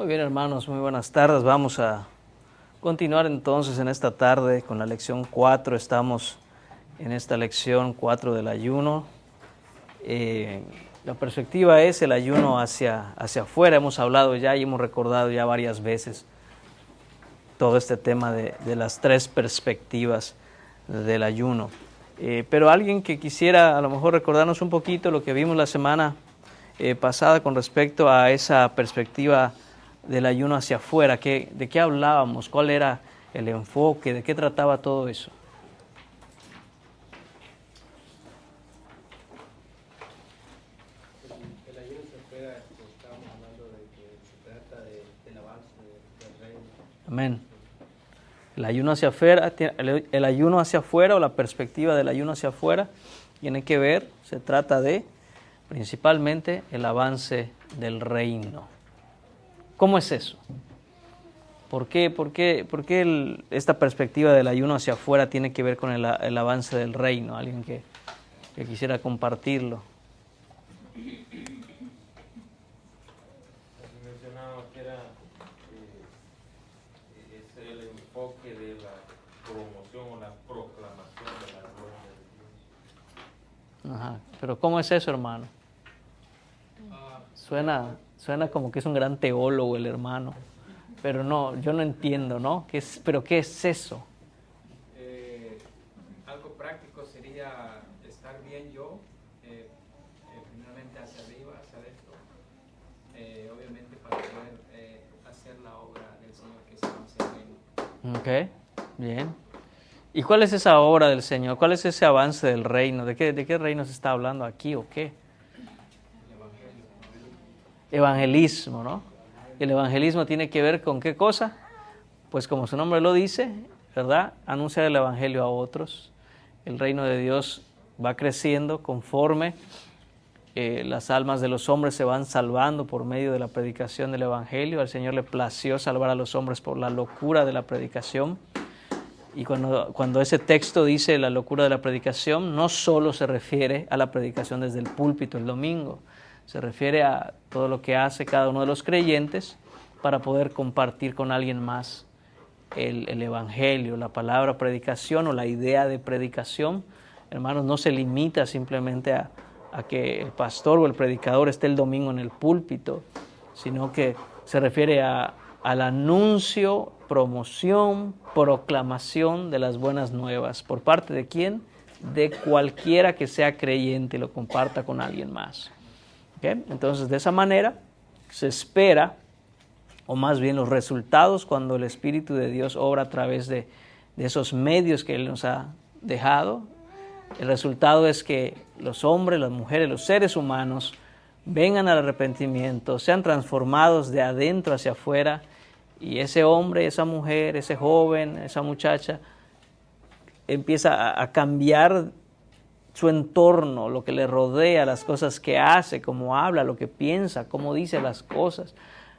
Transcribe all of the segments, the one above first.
Muy bien, hermanos, muy buenas tardes. Vamos a continuar entonces en esta tarde con la lección 4. Estamos en esta lección 4 del ayuno. La perspectiva es el ayuno hacia afuera. Hemos hablado ya y hemos recordado ya varias veces todo este tema de las tres perspectivas del ayuno. Pero alguien que quisiera a lo mejor recordarnos un poquito lo que vimos la semana pasada con respecto a esa perspectiva del ayuno hacia afuera, ¿de qué hablábamos? ¿Cuál era el enfoque? ¿De qué trataba todo eso? El ayuno hacia afuera, estábamos hablando de que se trata del avance del reino. Amén. El ayuno hacia afuera, el ayuno hacia afuera o la perspectiva del ayuno hacia afuera tiene que ver, se trata de principalmente el avance del reino. ¿Cómo es eso? ¿Por qué esta perspectiva del ayuno hacia afuera tiene que ver con el avance del reino? Alguien que quisiera compartirlo. Mencionaba que era es el enfoque de la promoción o la proclamación de la gloria de Dios. Ajá. Pero ¿cómo es eso, hermano? Suena como que es un gran teólogo el hermano, pero no, yo no entiendo, ¿no? ¿Pero qué es eso? Algo práctico sería estar bien yo, primeramente hacia arriba, hacia adentro, obviamente para poder hacer la obra del Señor que estamos haciendo. Ok, bien. ¿Y cuál es esa obra del Señor? ¿Cuál es ese avance del reino? ¿De qué reino se está hablando aquí o qué? Evangelismo, ¿no? El evangelismo tiene que ver con qué cosa? Pues como su nombre lo dice, ¿verdad? Anunciar el evangelio a otros. El reino de Dios va creciendo conforme las almas de los hombres se van salvando por medio de la predicación del evangelio. Al Señor le plació salvar a los hombres por la locura de la predicación. Y cuando ese texto dice la locura de la predicación, no solo se refiere a la predicación desde el púlpito el domingo, se refiere a todo lo que hace cada uno de los creyentes para poder compartir con alguien más el evangelio, la palabra predicación o la idea de predicación. Hermanos, no se limita simplemente a que el pastor o el predicador esté el domingo en el púlpito, sino que se refiere al anuncio, promoción, proclamación de las buenas nuevas. ¿Por parte de quién? De cualquiera que sea creyente y lo comparta con alguien más. ¿Okay? Entonces, de esa manera se espera, o más bien los resultados cuando el Espíritu de Dios obra a través de esos medios que Él nos ha dejado. El resultado es que los hombres, las mujeres, los seres humanos vengan al arrepentimiento, sean transformados de adentro hacia afuera, y ese hombre, esa mujer, ese joven, esa muchacha empieza a cambiar su entorno, lo que le rodea, las cosas que hace, cómo habla, lo que piensa, cómo dice las cosas.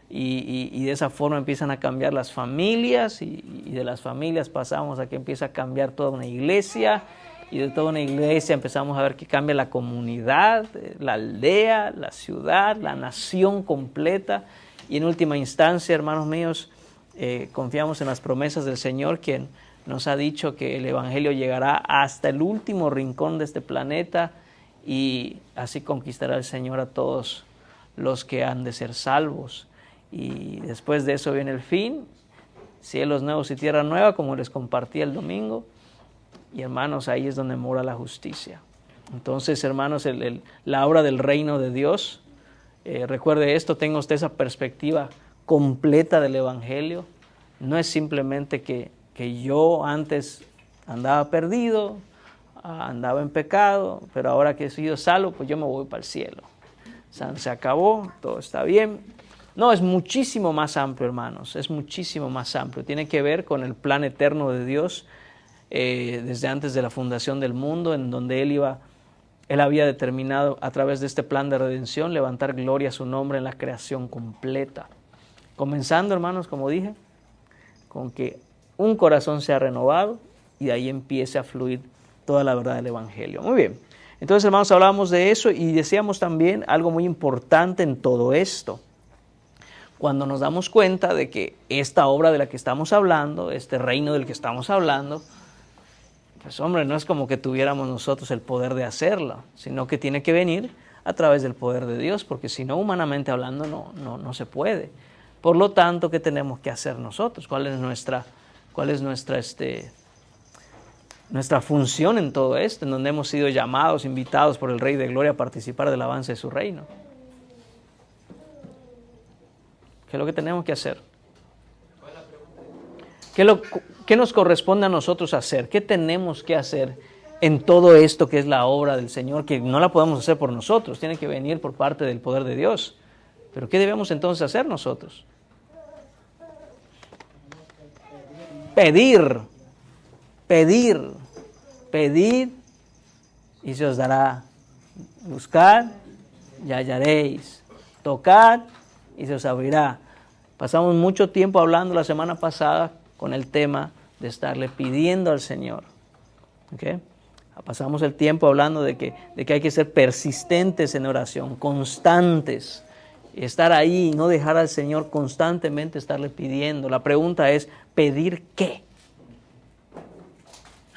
Y de esa forma empiezan a cambiar las familias y de las familias pasamos a que empieza a cambiar toda una iglesia y de toda una iglesia empezamos a ver que cambia la comunidad, la aldea, la ciudad, la nación completa y en última instancia, hermanos míos, confiamos en las promesas del Señor, quien nos ha dicho que el Evangelio llegará hasta el último rincón de este planeta y así conquistará el Señor a todos los que han de ser salvos. Y después de eso viene el fin, cielos nuevos y tierra nueva, como les compartí el domingo. Y hermanos, ahí es donde mora la justicia. Entonces, hermanos, la obra del reino de Dios, recuerde esto, tenga usted esa perspectiva completa del Evangelio. No es simplemente que yo antes andaba perdido, andaba en pecado, pero ahora que he sido salvo, pues yo me voy para el cielo. Se acabó, todo está bien. No, es muchísimo más amplio, hermanos, es muchísimo más amplio. Tiene que ver con el plan eterno de Dios desde antes de la fundación del mundo, en donde Él había determinado a través de este plan de redención levantar gloria a su nombre en la creación completa. Comenzando, hermanos, como dije, con que un corazón sea renovado y de ahí empiece a fluir toda la verdad del Evangelio. Muy bien. Entonces, hermanos, hablábamos de eso y decíamos también algo muy importante en todo esto. cuando nos damos cuenta de que esta obra de la que estamos hablando, este reino del que estamos hablando, pues hombre, no es como que tuviéramos nosotros el poder de hacerlo, sino que tiene que venir a través del poder de Dios, porque si no, humanamente hablando, no se puede. Por lo tanto, ¿qué tenemos que hacer nosotros? ¿Cuál es nuestra función en todo esto, en donde hemos sido llamados, invitados por el Rey de Gloria a participar del avance de su reino? ¿Qué es lo que tenemos que hacer? ¿Qué nos corresponde a nosotros hacer? ¿Qué tenemos que hacer en todo esto que es la obra del Señor? Que no la podemos hacer por nosotros, tiene que venir por parte del poder de Dios. ¿Pero qué debemos entonces hacer nosotros? Pedir y se os dará. Buscar y hallaréis. Tocar y se os abrirá. Pasamos mucho tiempo hablando la semana pasada con el tema de estarle pidiendo al Señor. ¿Okay? Pasamos el tiempo hablando de que hay que ser persistentes en oración, constantes. Y estar ahí y no dejar al Señor constantemente estarle pidiendo. La pregunta es, ¿pedir qué?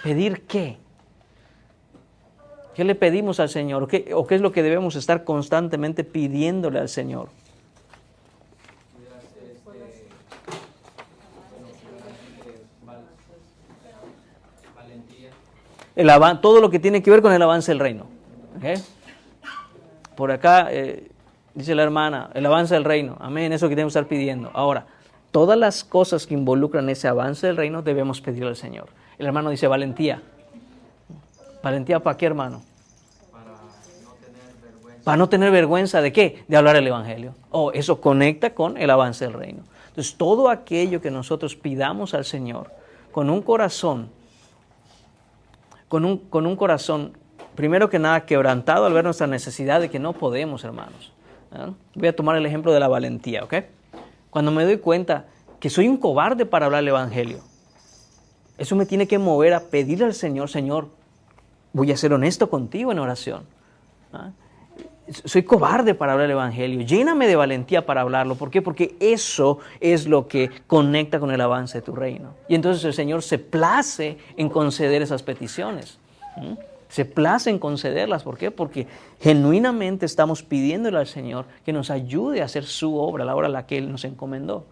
¿Pedir qué? ¿Qué le pedimos al Señor? ¿O qué es lo que debemos estar constantemente pidiéndole al Señor? Todo lo que tiene que ver con el avance del reino. ¿Okay? Por acá dice la hermana, el avance del reino. Amén, eso que tenemos que estar pidiendo. Ahora, todas las cosas que involucran ese avance del reino debemos pedirle al Señor. El hermano dice valentía. ¿Valentía para qué, hermano? Para no tener vergüenza. ¿De qué? De hablar el evangelio. Eso conecta con el avance del reino. Entonces, todo aquello que nosotros pidamos al Señor con un corazón, primero que nada, quebrantado al ver nuestra necesidad de que no podemos, hermanos. Voy a tomar el ejemplo de la valentía, ¿ok? Cuando me doy cuenta que soy un cobarde para hablar el evangelio, eso me tiene que mover a pedirle al Señor, Señor, voy a ser honesto contigo en oración. Soy cobarde para hablar el evangelio, lléname de valentía para hablarlo. ¿Por qué? Porque eso es lo que conecta con el avance de tu reino. Y entonces el Señor se place en conceder esas peticiones. Se place en concederlas. ¿Por qué? Porque genuinamente estamos pidiéndole al Señor que nos ayude a hacer su obra, la obra a la que Él nos encomendó.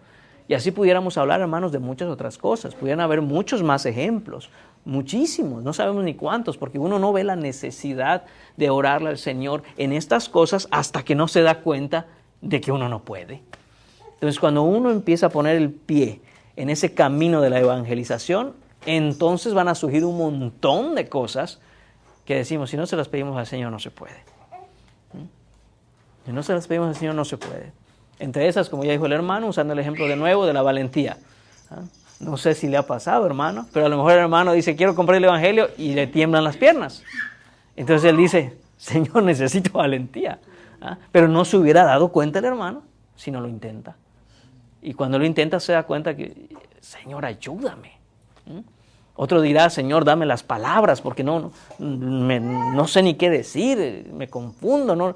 Y así pudiéramos hablar, hermanos, de muchas otras cosas. Pudieran haber muchos más ejemplos, muchísimos, no sabemos ni cuántos, porque uno no ve la necesidad de orarle al Señor en estas cosas hasta que no se da cuenta de que uno no puede. Entonces, cuando uno empieza a poner el pie en ese camino de la evangelización, entonces van a surgir un montón de cosas que decimos, si no se las pedimos al Señor, no se puede. Si no se las pedimos al Señor, no se puede. Entre esas, como ya dijo el hermano, usando el ejemplo de nuevo de la valentía. No sé si le ha pasado, hermano, pero a lo mejor el hermano dice, quiero comprar el evangelio, y le tiemblan las piernas. Entonces él dice, Señor, necesito valentía. Pero no se hubiera dado cuenta el hermano si no lo intenta. Y cuando lo intenta se da cuenta que, Señor, ayúdame. Otro dirá, Señor, dame las palabras, porque no sé ni qué decir, me confundo, no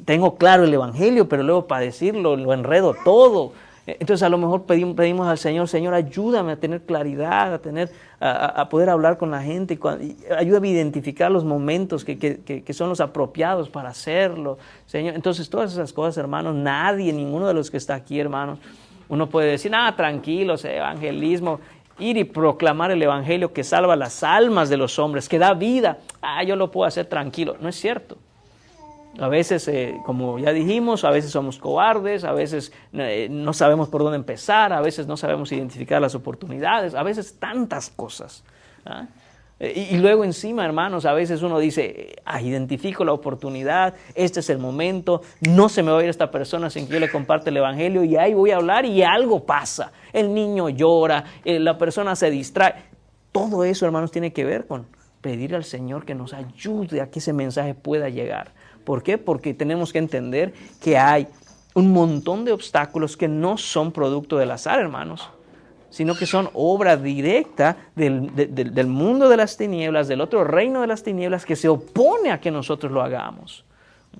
tengo claro el evangelio, pero luego para decirlo lo enredo todo. Entonces a lo mejor pedimos al Señor, Señor, ayúdame a tener claridad, a poder hablar con la gente, y ayúdame a identificar los momentos que son los apropiados para hacerlo, Señor. Entonces todas esas cosas, hermanos, ninguno de los que está aquí, hermanos, uno puede decir, tranquilos, evangelismo, ir y proclamar el evangelio que salva las almas de los hombres, que da vida, yo lo puedo hacer tranquilo. No es cierto. A veces, como ya dijimos, a veces somos cobardes, a veces no sabemos por dónde empezar, a veces no sabemos identificar las oportunidades, a veces tantas cosas. Y luego encima, hermanos, a veces uno dice, identifico la oportunidad, este es el momento, no se me va a ir esta persona sin que yo le comparte el evangelio, y ahí voy a hablar y algo pasa. El niño llora, la persona se distrae. Todo eso, hermanos, tiene que ver con pedir al Señor que nos ayude a que ese mensaje pueda llegar. ¿Por qué? Porque tenemos que entender que hay un montón de obstáculos que no son producto del azar, hermanos, sino que son obra directa del mundo de las tinieblas, del otro reino de las tinieblas que se opone a que nosotros lo hagamos.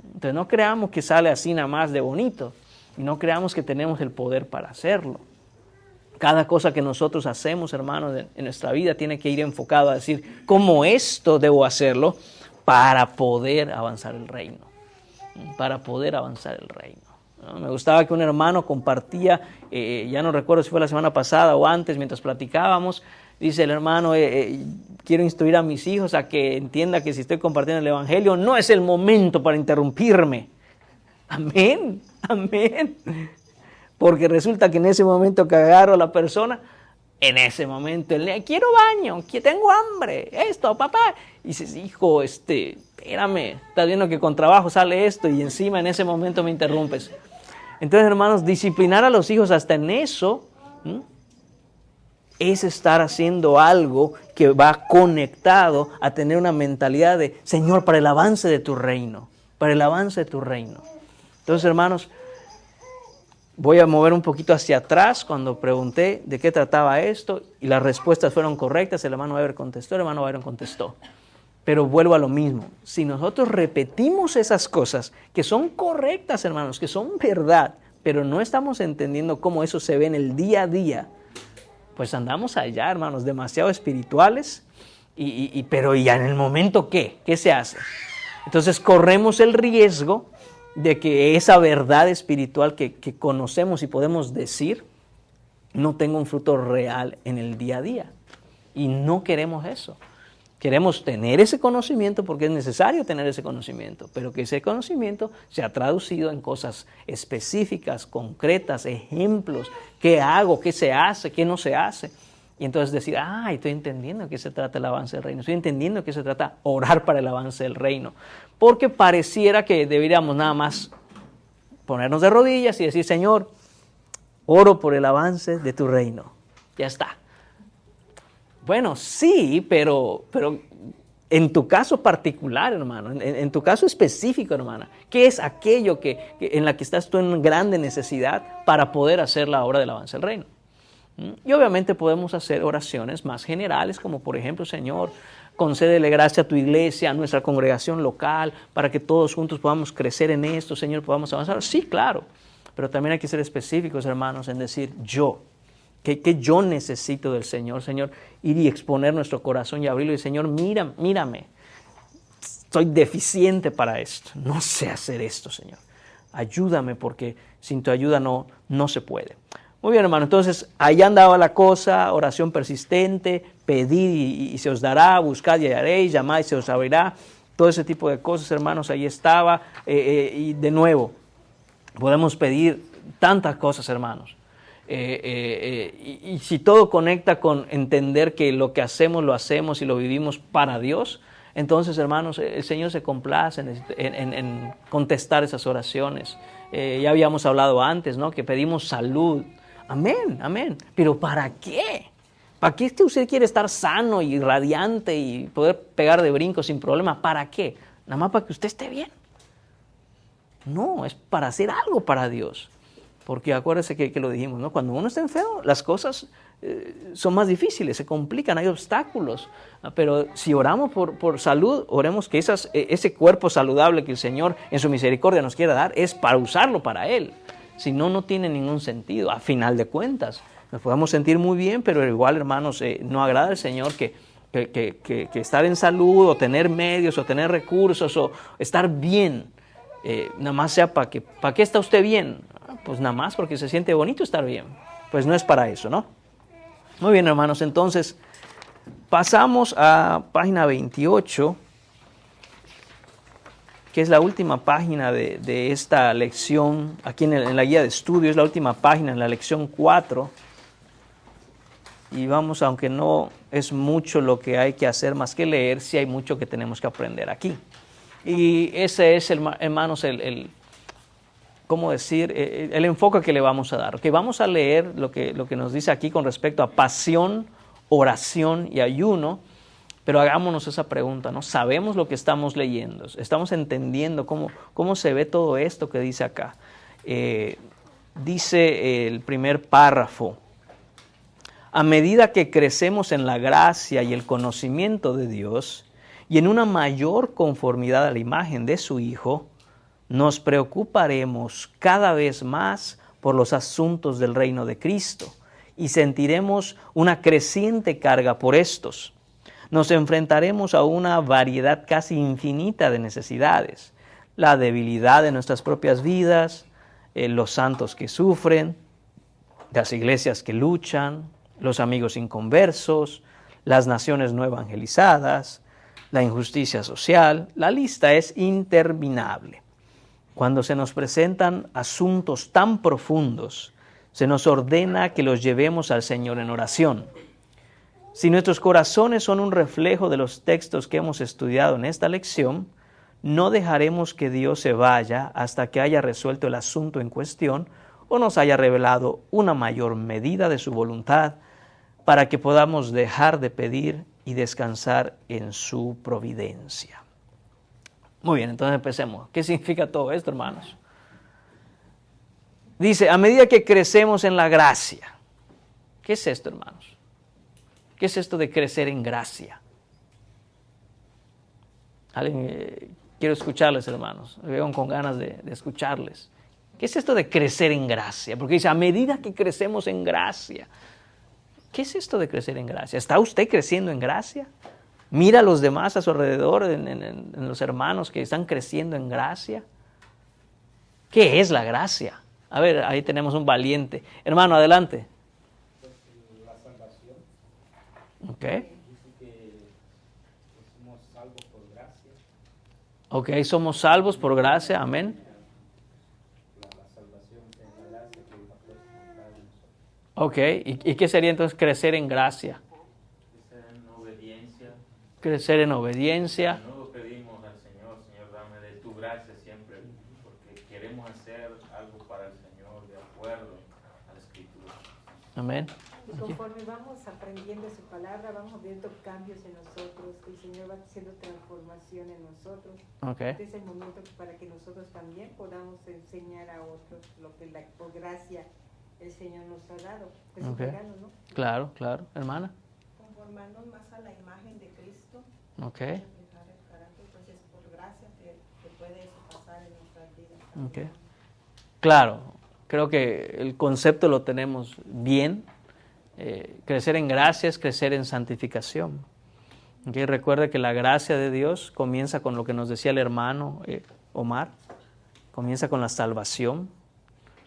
Entonces no creamos que sale así nada más de bonito. y no creamos que tenemos el poder para hacerlo. Cada cosa que nosotros hacemos, hermanos, en nuestra vida tiene que ir enfocado a decir, ¿cómo esto debo hacerlo para poder avanzar el reino? Para poder avanzar el reino. ¿No? Me gustaba que un hermano compartía, ya no recuerdo si fue la semana pasada o antes, mientras platicábamos, dice el hermano, quiero instruir a mis hijos a que entienda que si estoy compartiendo el evangelio, no es el momento para interrumpirme. Amén, amén. Porque resulta que en ese momento que agarro a la persona, en ese momento él le quiero baño, que tengo hambre, esto, papá. Y dices, hijo, espérame, estás viendo que con trabajo sale esto y encima en ese momento me interrumpes. Entonces, hermanos, disciplinar a los hijos hasta en eso es estar haciendo algo que va conectado a tener una mentalidad de, Señor, para el avance de tu reino, para el avance de tu reino. Entonces, hermanos, voy a mover un poquito hacia atrás cuando pregunté de qué trataba esto y las respuestas fueron correctas. El hermano Weber contestó, el hermano Byron contestó. Pero vuelvo a lo mismo. Si nosotros repetimos esas cosas que son correctas, hermanos, que son verdad, pero no estamos entendiendo cómo eso se ve en el día a día, pues andamos allá, hermanos, demasiado espirituales, pero ¿y en el momento qué? ¿Qué se hace? Entonces corremos el riesgo de que esa verdad espiritual que conocemos y podemos decir no tenga un fruto real en el día a día. Y no queremos eso. Queremos tener ese conocimiento porque es necesario tener ese conocimiento, pero que ese conocimiento sea traducido en cosas específicas, concretas, ejemplos. ¿Qué hago? ¿Qué se hace? ¿Qué no se hace? Y entonces decir, estoy entendiendo que se trata el avance del reino. Estoy entendiendo que se trata orar para el avance del reino. Porque pareciera que deberíamos nada más ponernos de rodillas y decir, Señor, oro por el avance de tu reino. Ya está. Bueno, sí, pero en tu caso particular, hermano, en tu caso específico, hermana, ¿qué es aquello en la que estás tú en grande necesidad para poder hacer la obra del avance del reino? Y obviamente podemos hacer oraciones más generales, como por ejemplo, Señor, concédele gracia a tu iglesia, a nuestra congregación local, para que todos juntos podamos crecer en esto, Señor, podamos avanzar. Sí, claro, pero también hay que ser específicos, hermanos, en decir que yo necesito del Señor, Señor, ir y exponer nuestro corazón y abrirlo y Señor, mírame, soy deficiente para esto, no sé hacer esto, Señor. Ayúdame porque sin tu ayuda no se puede. Muy bien, hermano, entonces ahí andaba la cosa, oración persistente, pedid y se os dará, buscad y hallaréis, llamad y se os abrirá, todo ese tipo de cosas, hermanos, ahí estaba. Y de nuevo, podemos pedir tantas cosas, hermanos. Y si todo conecta con entender que lo que hacemos, lo hacemos y lo vivimos para Dios, entonces, hermanos, el Señor se complace en contestar esas oraciones. Ya habíamos hablado antes, ¿no? Que pedimos salud. Amén, amén. ¿Pero para qué? ¿Para qué usted quiere estar sano y radiante y poder pegar de brinco sin problema? ¿Para qué? Nada más para que usted esté bien. No, es para hacer algo para Dios. Porque acuérdese que lo dijimos, ¿no? Cuando uno está enfermo, las cosas son más difíciles, se complican, hay obstáculos. Pero si oramos por salud, oremos que ese cuerpo saludable que el Señor en su misericordia nos quiere dar es para usarlo para Él. Si no, no tiene ningún sentido. A final de cuentas, nos podemos sentir muy bien, pero igual, hermanos, no agrada al Señor que estar en salud o tener medios o tener recursos o estar bien, nada más sea ¿para qué está usted bien? Pues nada más porque se siente bonito estar bien. Pues no es para eso, ¿no? Muy bien, hermanos, entonces pasamos a página 28, que es la última página de esta lección, aquí en la guía de estudio, es la última página en la lección 4. Y vamos, aunque no es mucho lo que hay que hacer más que leer, sí hay mucho que tenemos que aprender aquí. Y ese es, hermanos, ¿cómo decir? El enfoque que le vamos a dar. Okay, vamos a leer lo que nos dice aquí con respecto a pasión, oración y ayuno. Pero hagámonos esa pregunta, ¿no? ¿Sabemos lo que estamos leyendo? ¿Estamos entendiendo cómo se ve todo esto que dice acá? Dice el primer párrafo: a medida que crecemos en la gracia y el conocimiento de Dios y en una mayor conformidad a la imagen de su Hijo, nos preocuparemos cada vez más por los asuntos del reino de Cristo y sentiremos una creciente carga por estos. Nos enfrentaremos a una variedad casi infinita de necesidades, la debilidad de nuestras propias vidas, los santos que sufren, las iglesias que luchan, los amigos inconversos, las naciones no evangelizadas, la injusticia social. La lista es interminable. Cuando se nos presentan asuntos tan profundos, se nos ordena que los llevemos al Señor en oración. Si nuestros corazones son un reflejo de los textos que hemos estudiado en esta lección, no dejaremos que Dios se vaya hasta que haya resuelto el asunto en cuestión o nos haya revelado una mayor medida de su voluntad para que podamos dejar de pedir y descansar en su providencia. Muy bien, entonces empecemos. ¿Qué significa todo esto, hermanos? Dice, a medida que crecemos en la gracia. ¿Qué es esto, hermanos? ¿Qué es esto de crecer en gracia? Quiero escucharles, hermanos. Me veo con ganas de escucharles. ¿Qué es esto de crecer en gracia? Porque dice, a medida que crecemos en gracia. ¿Qué es esto de crecer en gracia? ¿Está usted creciendo en gracia? Mira a los demás a su alrededor, en los hermanos que están creciendo en gracia. ¿Qué es la gracia? A ver, ahí tenemos un valiente. Hermano, adelante. La salvación. Ok. Dice que somos salvos por gracia. Ok, somos salvos por gracia, amén. La salvación es la gracia que Dios ha puesto en cada uno de nosotros. Ok, ¿y qué sería entonces crecer en gracia? Crecer en obediencia. Crecer en obediencia. A menudo pedimos al Señor, Señor, dame de tu gracia siempre, porque queremos hacer algo para el Señor de acuerdo a la Escritura. Amén. Y conforme vamos aprendiendo su palabra, vamos viendo cambios en nosotros, que el Señor va haciendo transformación en nosotros. Ok. Este es el momento para que nosotros también podamos enseñar a otros lo que por gracia el Señor nos ha dado. Es un Ok. regalo, ¿no? Claro, claro. Hermana. Conformarnos más a la imagen de Cristo, Ok. reflejar el carácter, pues es por gracia que puede eso pasar en nuestras vidas. Ok. Claro, creo que el concepto lo tenemos bien. Crecer en gracia es crecer en santificación. Okay, recuerde que la gracia de Dios comienza con lo que nos decía el hermano Omar, comienza con la salvación,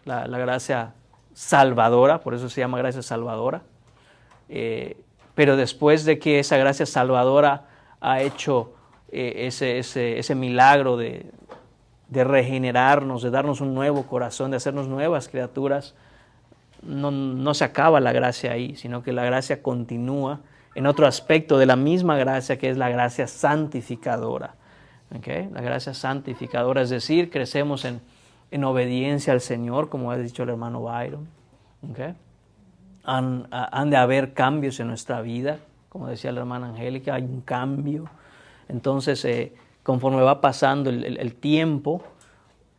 la gracia salvadora, por eso se llama gracia salvadora, pero después de que esa gracia salvadora ha hecho ese milagro de regenerarnos, de darnos un nuevo corazón, de hacernos nuevas criaturas, no se acaba la gracia ahí, sino que la gracia continúa en otro aspecto de la misma gracia, que es la gracia santificadora. ¿Okay? La gracia santificadora, es decir, crecemos en obediencia al Señor, como ha dicho el hermano Byron. ¿Okay? Han de haber cambios en nuestra vida, como decía la hermana Angélica, hay un cambio. Entonces, conforme va pasando el tiempo,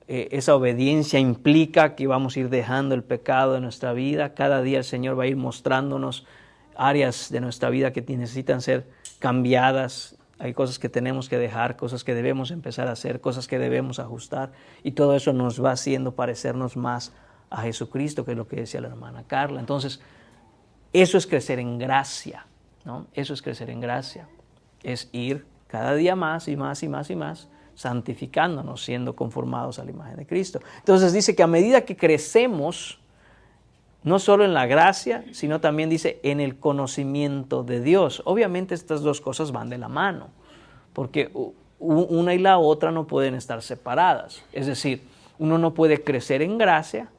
esa obediencia implica que vamos a ir dejando el pecado de nuestra vida. Cada día el Señor va a ir mostrándonos áreas de nuestra vida que necesitan ser cambiadas. Hay cosas que tenemos que dejar, cosas que debemos empezar a hacer, cosas que debemos ajustar. Y todo eso nos va haciendo parecernos más a Jesucristo, que es lo que decía la hermana Carla. Entonces, eso es crecer en gracia, ¿no? Eso es crecer en gracia. Es ir cada día más y más y más y más, santificándonos, siendo conformados a la imagen de Cristo. Entonces dice que a medida que crecemos, no solo en la gracia, sino también dice en el conocimiento de Dios. Obviamente estas dos cosas van de la mano, porque una y la otra no pueden estar separadas. Es decir, uno no puede crecer en gracia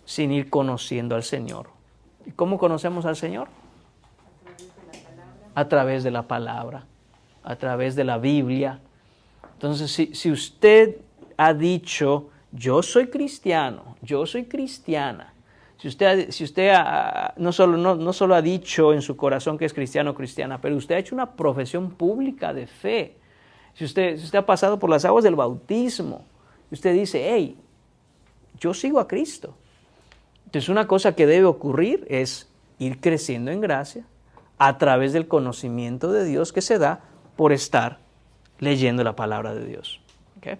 sin ir conociendo al Señor. ¿Y cómo conocemos al Señor? A través de la palabra, a través de la Biblia. Entonces, si usted ha dicho, yo soy cristiano, yo soy cristiana, si usted no solo ha dicho en su corazón que es cristiano o cristiana, pero usted ha hecho una profesión pública de fe, si usted ha pasado por las aguas del bautismo, usted dice, hey, yo sigo a Cristo. Entonces, una cosa que debe ocurrir es ir creciendo en gracia a través del conocimiento de Dios que se da por estar leyendo la palabra de Dios. ¿Okay?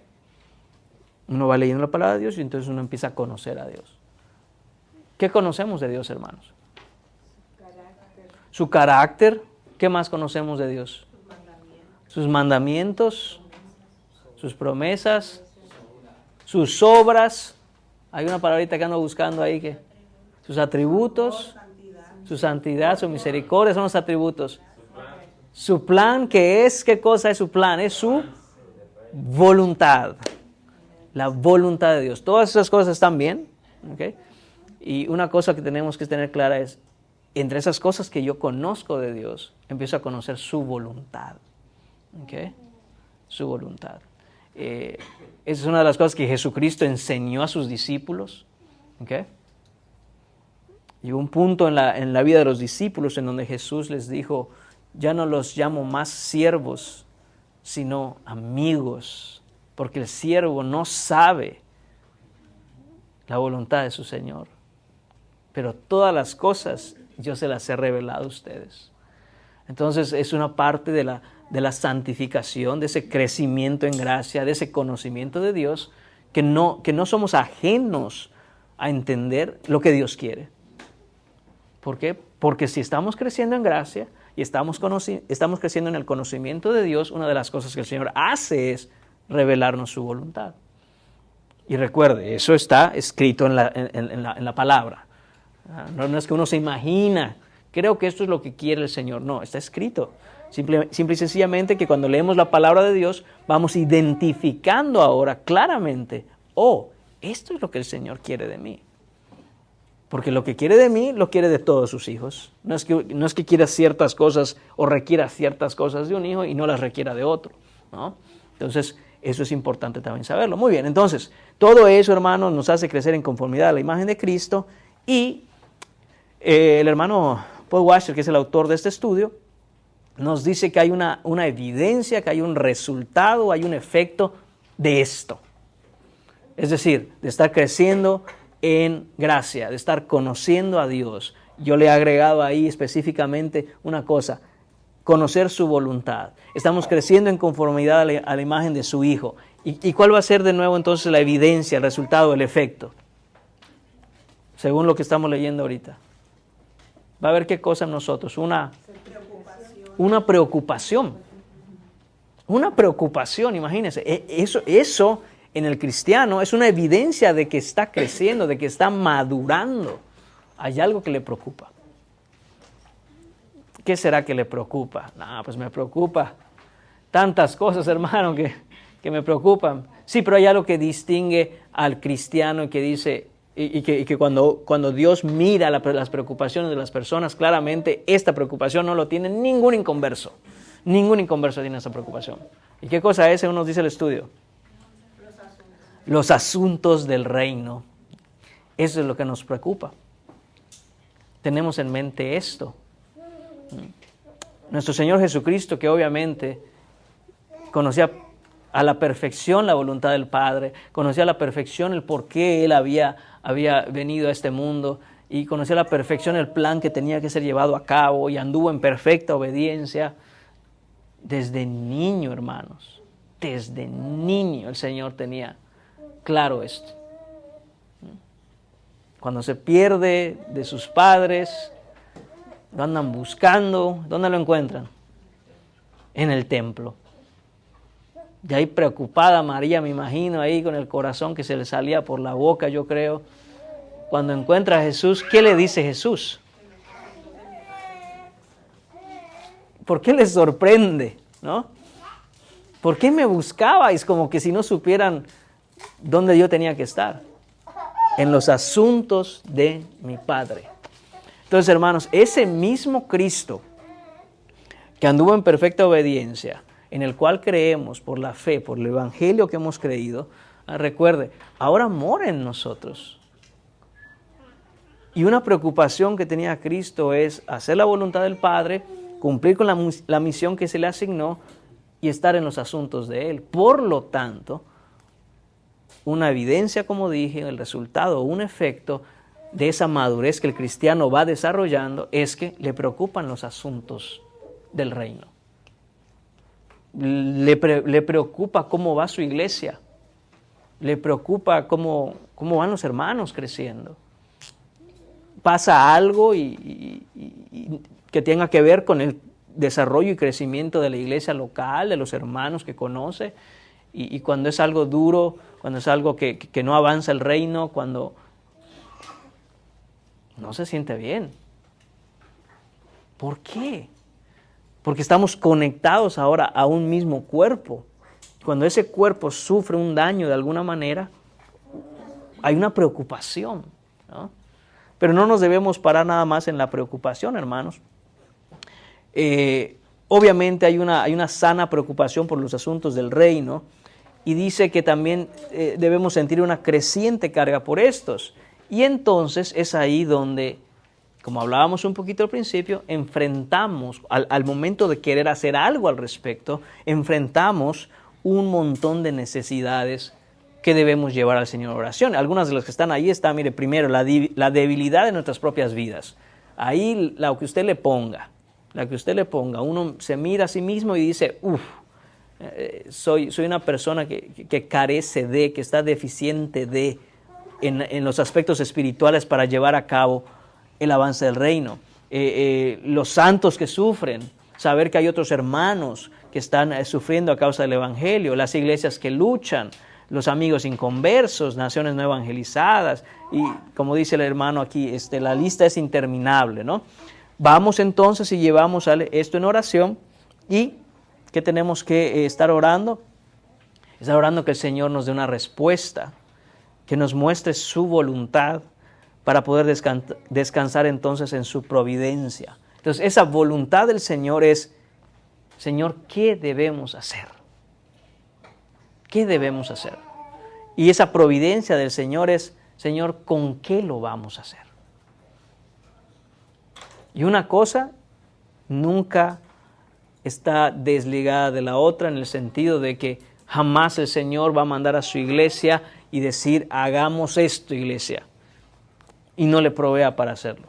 Uno va leyendo la palabra de Dios y entonces uno empieza a conocer a Dios. ¿Qué conocemos de Dios, hermanos? Su carácter. ¿Qué más conocemos de Dios? Sus mandamientos, sus promesas, sus obras. Hay una palabrita que ando buscando ahí que sus atributos, su santidad, su misericordia son los atributos. Su plan, ¿qué es? ¿Qué cosa es su plan? Es su voluntad. La voluntad de Dios. Todas esas cosas están bien. ¿Okay? Y una cosa que tenemos que tener clara es, entre esas cosas que yo conozco de Dios, empiezo a conocer su voluntad. ¿Okay? Su voluntad. Esa es una de las cosas que Jesucristo enseñó a sus discípulos. ¿Okay? Llegó un punto en la vida de los discípulos en donde Jesús les dijo, ya no los llamo más siervos, sino amigos, porque el siervo no sabe la voluntad de su Señor. Pero todas las cosas yo se las he revelado a ustedes. Entonces es una parte de la santificación, de ese crecimiento en gracia, de ese conocimiento de Dios, que no somos ajenos a entender lo que Dios quiere. ¿Por qué? Porque si estamos creciendo en gracia y estamos creciendo en el conocimiento de Dios, una de las cosas que el Señor hace es revelarnos su voluntad. Y recuerde, eso está escrito en la palabra. No es que uno se imagina, creo que esto es lo que quiere el Señor. No, está escrito. Simple y sencillamente que cuando leemos la palabra de Dios, vamos identificando ahora claramente, esto es lo que el Señor quiere de mí. Porque lo que quiere de mí, lo quiere de todos sus hijos. No es que quiera ciertas cosas o requiera ciertas cosas de un hijo y no las requiera de otro, ¿no? Entonces, eso es importante también saberlo. Muy bien, entonces, todo eso, hermanos, nos hace crecer en conformidad a la imagen de Cristo. Y el hermano Paul Washer, que es el autor de este estudio, nos dice que hay una evidencia, que hay un resultado, hay un efecto de esto. Es decir, de estar creciendo en gracia, de estar conociendo a Dios. Yo le he agregado ahí específicamente una cosa, conocer su voluntad. Estamos creciendo en conformidad a la imagen de su Hijo. ¿Y cuál va a ser de nuevo entonces la evidencia, el resultado, el efecto? Según lo que estamos leyendo ahorita. Va a haber qué cosa en nosotros, una preocupación. Una preocupación, imagínense. Eso en el cristiano es una evidencia de que está creciendo, de que está madurando. Hay algo que le preocupa. ¿Qué será que le preocupa? Pues me preocupa tantas cosas, hermano, que me preocupan. Sí, pero hay algo que distingue al cristiano y que dice, y que cuando Dios mira las preocupaciones de las personas, claramente esta preocupación no lo tiene ningún inconverso. Ningún inconverso tiene esa preocupación. ¿Y qué cosa es? Según nos dice el estudio. Los asuntos del reino. Eso es lo que nos preocupa. Tenemos en mente esto. Nuestro Señor Jesucristo, que obviamente conocía a la perfección la voluntad del Padre, conocía a la perfección el por qué Él había venido a este mundo y conocía a la perfección el plan que tenía que ser llevado a cabo y anduvo en perfecta obediencia. Desde niño, hermanos, desde niño el Señor tenía claro esto. Cuando se pierde de sus padres, lo andan buscando. ¿Dónde lo encuentran? En el templo. De ahí preocupada María, me imagino, ahí con el corazón que se le salía por la boca, yo creo. Cuando encuentra a Jesús, ¿qué le dice Jesús? ¿Por qué les sorprende? ¿No? ¿Por qué me buscabais? Como que si no supieran dónde yo tenía que estar. En los asuntos de mi Padre. Entonces, hermanos, ese mismo Cristo que anduvo en perfecta obediencia, en el cual creemos por la fe, por el evangelio que hemos creído, recuerde, ahora mora en nosotros. Y una preocupación que tenía Cristo es hacer la voluntad del Padre, cumplir con la misión que se le asignó y estar en los asuntos de Él. Por lo tanto, una evidencia, como dije, el resultado, un efecto de esa madurez que el cristiano va desarrollando es que le preocupan los asuntos del reino. Le preocupa cómo va su iglesia. le preocupa cómo van los hermanos creciendo. Pasa algo y que tenga que ver con el desarrollo y crecimiento de la iglesia local, de los hermanos que conoce, y cuando es algo duro, cuando es algo que no avanza el reino, cuando no se siente bien. ¿Por qué? Porque estamos conectados ahora a un mismo cuerpo. Cuando ese cuerpo sufre un daño de alguna manera, hay una preocupación, ¿no? Pero no nos debemos parar nada más en la preocupación, hermanos. Obviamente hay una sana preocupación por los asuntos del reino, y dice que también debemos sentir una creciente carga por estos. Y entonces es ahí donde, como hablábamos un poquito al principio, enfrentamos, al momento de querer hacer algo al respecto, enfrentamos un montón de necesidades que debemos llevar al Señor en oración. Algunas de las que están ahí están, mire, primero, la debilidad de nuestras propias vidas. Ahí la que usted le ponga, uno se mira a sí mismo y dice, soy una persona que carece de, que está deficiente de, en los aspectos espirituales para llevar a cabo el avance del reino. Los santos que sufren, saber que hay otros hermanos que están sufriendo a causa del evangelio, las iglesias que luchan, los amigos inconversos, naciones no evangelizadas, y como dice el hermano aquí, la lista es interminable, ¿no? Vamos entonces y llevamos esto en oración. ¿Y qué tenemos que estar orando? Estar orando que el Señor nos dé una respuesta, que nos muestre su voluntad para poder descansar entonces en su providencia. Entonces esa voluntad del Señor es, Señor, ¿qué debemos hacer? ¿Qué debemos hacer? Y esa providencia del Señor es, Señor, ¿con qué lo vamos a hacer? Y una cosa nunca está desligada de la otra, en el sentido de que jamás el Señor va a mandar a su iglesia y decir, hagamos esto, iglesia, y no le provea para hacerlo.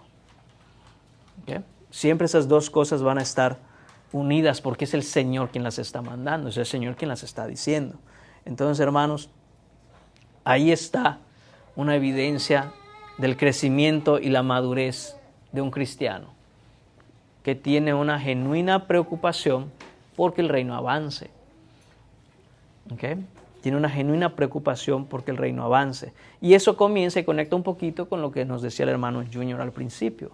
¿Okay? Siempre esas dos cosas van a estar unidas, porque es el Señor quien las está mandando, es el Señor quien las está diciendo. Entonces, hermanos, ahí está una evidencia del crecimiento y la madurez de un cristiano, que tiene una genuina preocupación porque el reino avance. ¿Okay? Tiene una genuina preocupación porque el reino avance. Y eso comienza y conecta un poquito con lo que nos decía el hermano Junior al principio,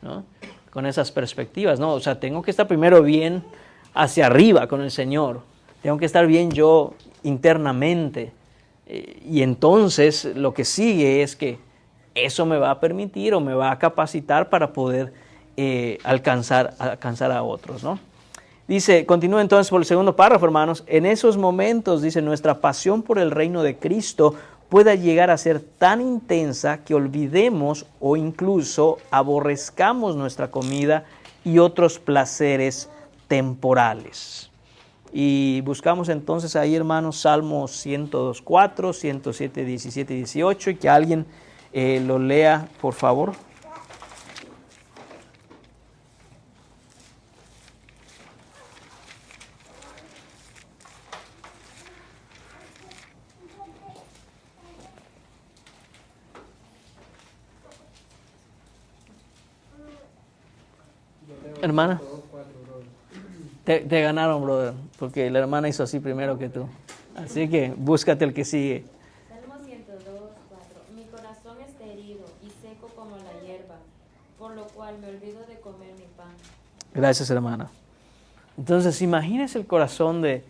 ¿no? Con esas perspectivas, ¿no? O sea, tengo que estar primero bien hacia arriba con el Señor. Tengo que estar bien yo internamente. Y entonces lo que sigue es que eso me va a permitir o me va a capacitar para poder alcanzar a otros, ¿no? Dice, continúa entonces por el segundo párrafo, hermanos. En esos momentos, dice, nuestra pasión por el reino de Cristo pueda llegar a ser tan intensa que olvidemos o incluso aborrezcamos nuestra comida y otros placeres temporales. Y buscamos entonces ahí, hermanos, Salmos 102:4, 107, 17 y 18, y que alguien lo lea, por favor. Hermana, te ganaron, brother, porque la hermana hizo así primero que tú. Así que búscate el que sigue. Salmo 102:4. Mi corazón está herido y seco como la hierba, por lo cual me olvido de comer mi pan. Gracias, hermana. Entonces, imagínese el corazón de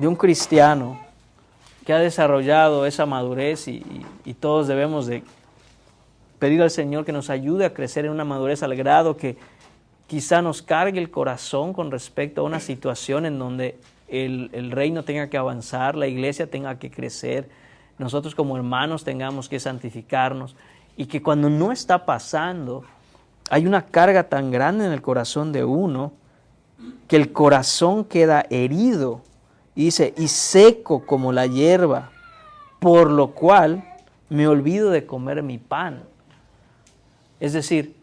un cristiano que ha desarrollado esa madurez y todos debemos de pedir al Señor que nos ayude a crecer en una madurez al grado que quizá nos cargue el corazón con respecto a una situación en donde el reino tenga que avanzar, la iglesia tenga que crecer, nosotros como hermanos tengamos que santificarnos, y que cuando no está pasando, hay una carga tan grande en el corazón de uno que el corazón queda herido, y dice, y seco como la hierba, por lo cual me olvido de comer mi pan. Es decir,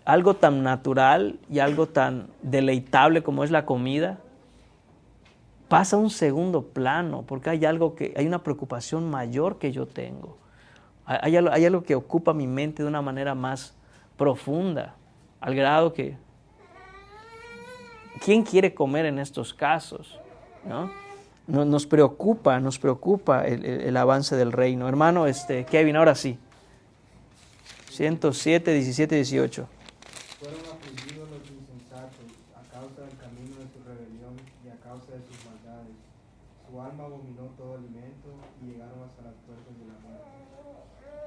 algo tan natural y algo tan deleitable como es la comida, pasa a un segundo plano, porque hay una preocupación mayor que yo tengo. Hay algo que ocupa mi mente de una manera más profunda, al grado que, ¿quién quiere comer en estos casos? ¿No? Nos preocupa el avance del reino. Hermano, Kevin, ahora sí. 107, 17, 18. Fueron afligidos los insensatos a causa del camino de su rebelión y a causa de sus maldades. Su alma abominó todo alimento y llegaron hasta las puertas de la muerte.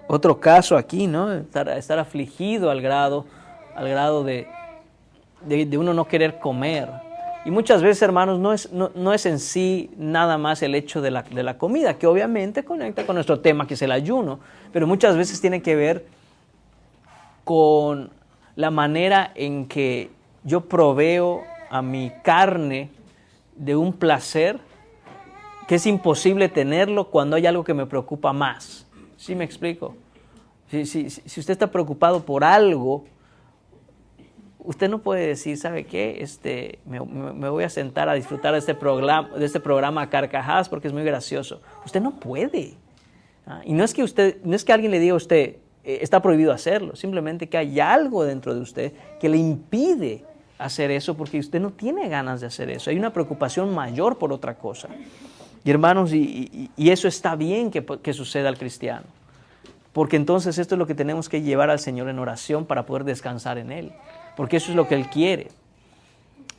Otro caso aquí, ¿no? Estar afligido al grado de uno no querer comer. Y muchas veces, hermanos, no es en sí nada más el hecho de la comida, que obviamente conecta con nuestro tema, que es el ayuno, pero muchas veces tiene que ver con la manera en que yo proveo a mi carne de un placer que es imposible tenerlo cuando hay algo que me preocupa más. ¿Sí me explico? Si usted está preocupado por algo, usted no puede decir, ¿sabe qué? Me voy a sentar a disfrutar de este programa a carcajadas porque es muy gracioso. Usted no puede. Y no es que alguien le diga a usted, está prohibido hacerlo. Simplemente que hay algo dentro de usted que le impide hacer eso porque usted no tiene ganas de hacer eso. Hay una preocupación mayor por otra cosa. Y hermanos, y eso está bien que suceda al cristiano. Porque entonces esto es lo que tenemos que llevar al Señor en oración para poder descansar en Él. Porque eso es lo que Él quiere.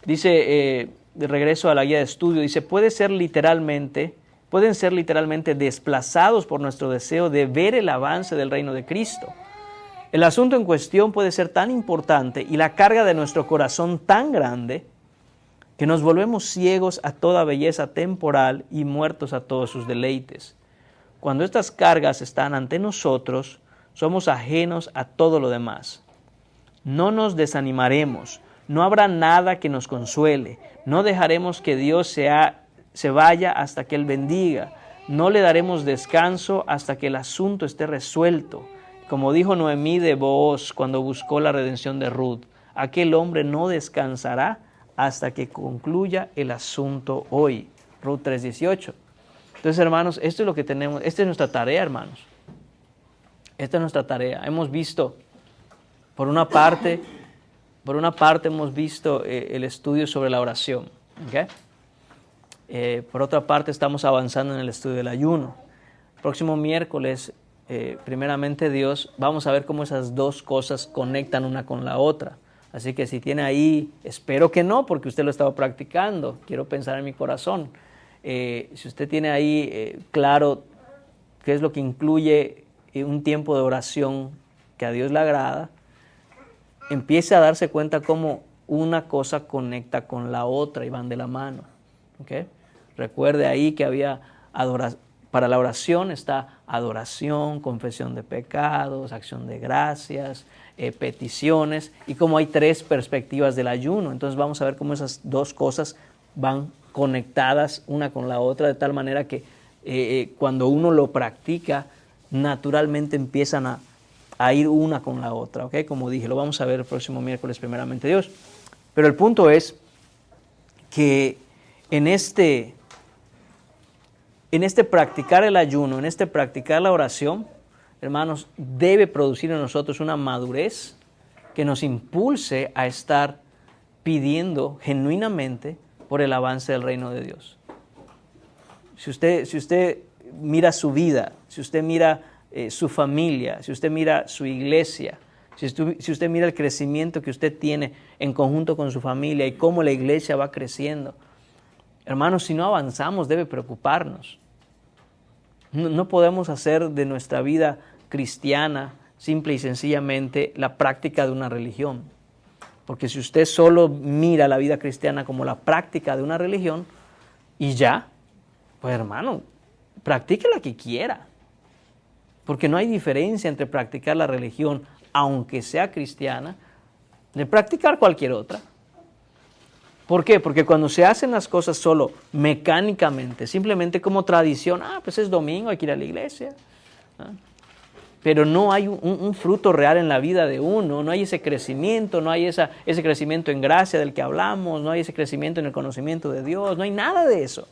Dice, de regreso a la guía de estudio, dice, pueden ser literalmente desplazados por nuestro deseo de ver el avance del reino de Cristo. El asunto en cuestión puede ser tan importante y la carga de nuestro corazón tan grande que nos volvemos ciegos a toda belleza temporal y muertos a todos sus deleites. Cuando estas cargas están ante nosotros, somos ajenos a todo lo demás. No nos desanimaremos, no habrá nada que nos consuele, no dejaremos que Dios se vaya hasta que Él bendiga, no le daremos descanso hasta que el asunto esté resuelto. Como dijo Noemí de Booz cuando buscó la redención de Ruth, aquel hombre no descansará hasta que concluya el asunto hoy. Ruth 3:18. Entonces, hermanos, esto es lo que tenemos, esta es nuestra tarea, hermanos. Esta es nuestra tarea. Hemos visto, por una parte hemos visto el estudio sobre la oración. ¿Okay? Por otra parte, estamos avanzando en el estudio del ayuno. Próximo miércoles, primeramente Dios, vamos a ver cómo esas dos cosas conectan una con la otra. Así que si tiene ahí, espero que no, porque usted lo estaba practicando, quiero pensar en mi corazón. Si usted tiene ahí claro qué es lo que incluye un tiempo de oración que a Dios le agrada, empiece a darse cuenta cómo una cosa conecta con la otra y van de la mano. ¿Okay? Recuerde ahí que había para la oración está adoración, confesión de pecados, acción de gracias, peticiones, y como hay tres perspectivas del ayuno. Entonces vamos a ver cómo esas dos cosas van conectadas una con la otra, de tal manera que cuando uno lo practica, naturalmente empiezan a ir una con la otra. ¿Okay? Como dije, lo vamos a ver el próximo miércoles, primeramente Dios. Pero el punto es que en este practicar el ayuno, en este practicar la oración, hermanos, debe producir en nosotros una madurez que nos impulse a estar pidiendo genuinamente por el avance del reino de Dios. Si usted mira su vida, si usted mira su familia, si usted mira su iglesia, si usted mira el crecimiento que usted tiene en conjunto con su familia y cómo la iglesia va creciendo, hermanos, si no avanzamos debe preocuparnos. No podemos hacer de nuestra vida cristiana simple y sencillamente la práctica de una religión. Porque si usted solo mira la vida cristiana como la práctica de una religión y ya, pues hermano, practique la que quiera. Porque no hay diferencia entre practicar la religión, aunque sea cristiana, de practicar cualquier otra. ¿Por qué? Porque cuando se hacen las cosas solo mecánicamente, simplemente como tradición, pues es domingo, hay que ir a la iglesia. pero no hay un fruto real en la vida de uno, no hay ese crecimiento, no hay ese crecimiento en gracia del que hablamos, no hay ese crecimiento en el conocimiento de Dios, no hay nada de eso.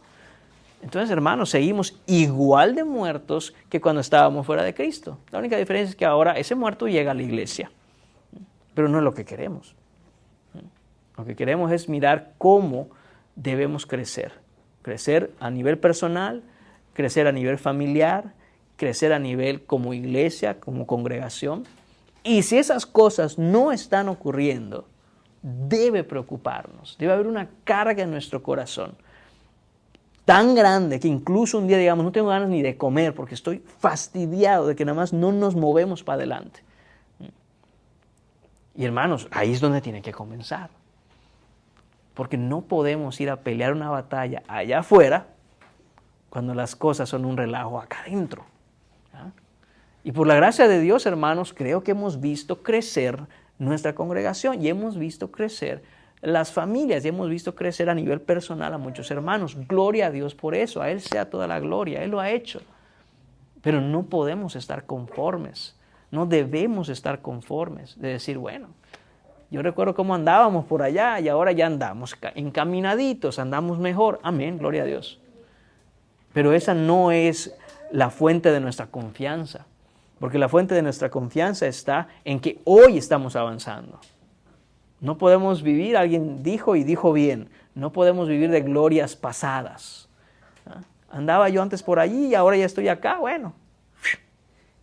Entonces, hermanos, seguimos igual de muertos que cuando estábamos fuera de Cristo. La única diferencia es que ahora ese muerto llega a la iglesia, pero no es lo que queremos. Lo que queremos es mirar cómo debemos crecer. Crecer a nivel personal, crecer a nivel familiar, crecer a nivel como iglesia, como congregación. Y si esas cosas no están ocurriendo, debe preocuparnos. Debe haber una carga en nuestro corazón tan grande que incluso un día digamos, no tengo ganas ni de comer porque estoy fastidiado de que nada más no nos movemos para adelante. Y hermanos, ahí es donde tiene que comenzar. Porque no podemos ir a pelear una batalla allá afuera cuando las cosas son un relajo acá adentro. ¿Ah? Y por la gracia de Dios, hermanos, creo que hemos visto crecer nuestra congregación y hemos visto crecer las familias y hemos visto crecer a nivel personal a muchos hermanos. Gloria a Dios por eso, a Él sea toda la gloria, Él lo ha hecho. Pero no podemos estar conformes, no debemos estar conformes de decir, bueno, yo recuerdo cómo andábamos por allá y ahora ya andamos encaminaditos, andamos mejor. Amén, gloria a Dios. Pero esa no es la fuente de nuestra confianza, porque la fuente de nuestra confianza está en que hoy estamos avanzando. No podemos vivir, alguien dijo y dijo bien, no podemos vivir de glorias pasadas. ¿Ah? Andaba yo antes por allí y ahora ya estoy acá, bueno,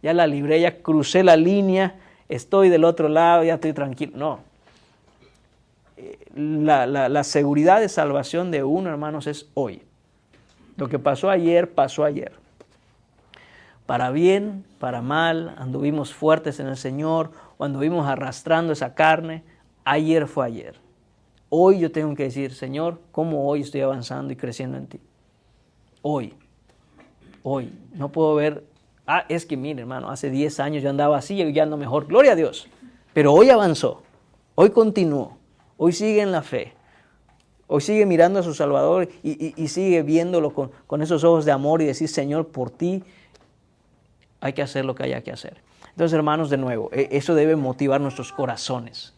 ya la libré, ya crucé la línea, estoy del otro lado, ya estoy tranquilo. No. La seguridad de salvación de uno, hermanos, es hoy. Lo que pasó ayer, pasó ayer. Para bien, para mal, anduvimos fuertes en el Señor o anduvimos arrastrando esa carne, ayer fue ayer. Hoy yo tengo que decir, Señor, ¿cómo hoy estoy avanzando y creciendo en ti? Hoy. No puedo ver, es que mire, hermano, hace 10 años yo andaba así y ya ando mejor. Gloria a Dios. Pero hoy avanzó, hoy continuó, hoy sigue en la fe. Hoy sigue mirando a su Salvador y sigue viéndolo con esos ojos de amor y decir, Señor, por ti hay que hacer lo que haya que hacer. Entonces, hermanos, de nuevo, eso debe motivar nuestros corazones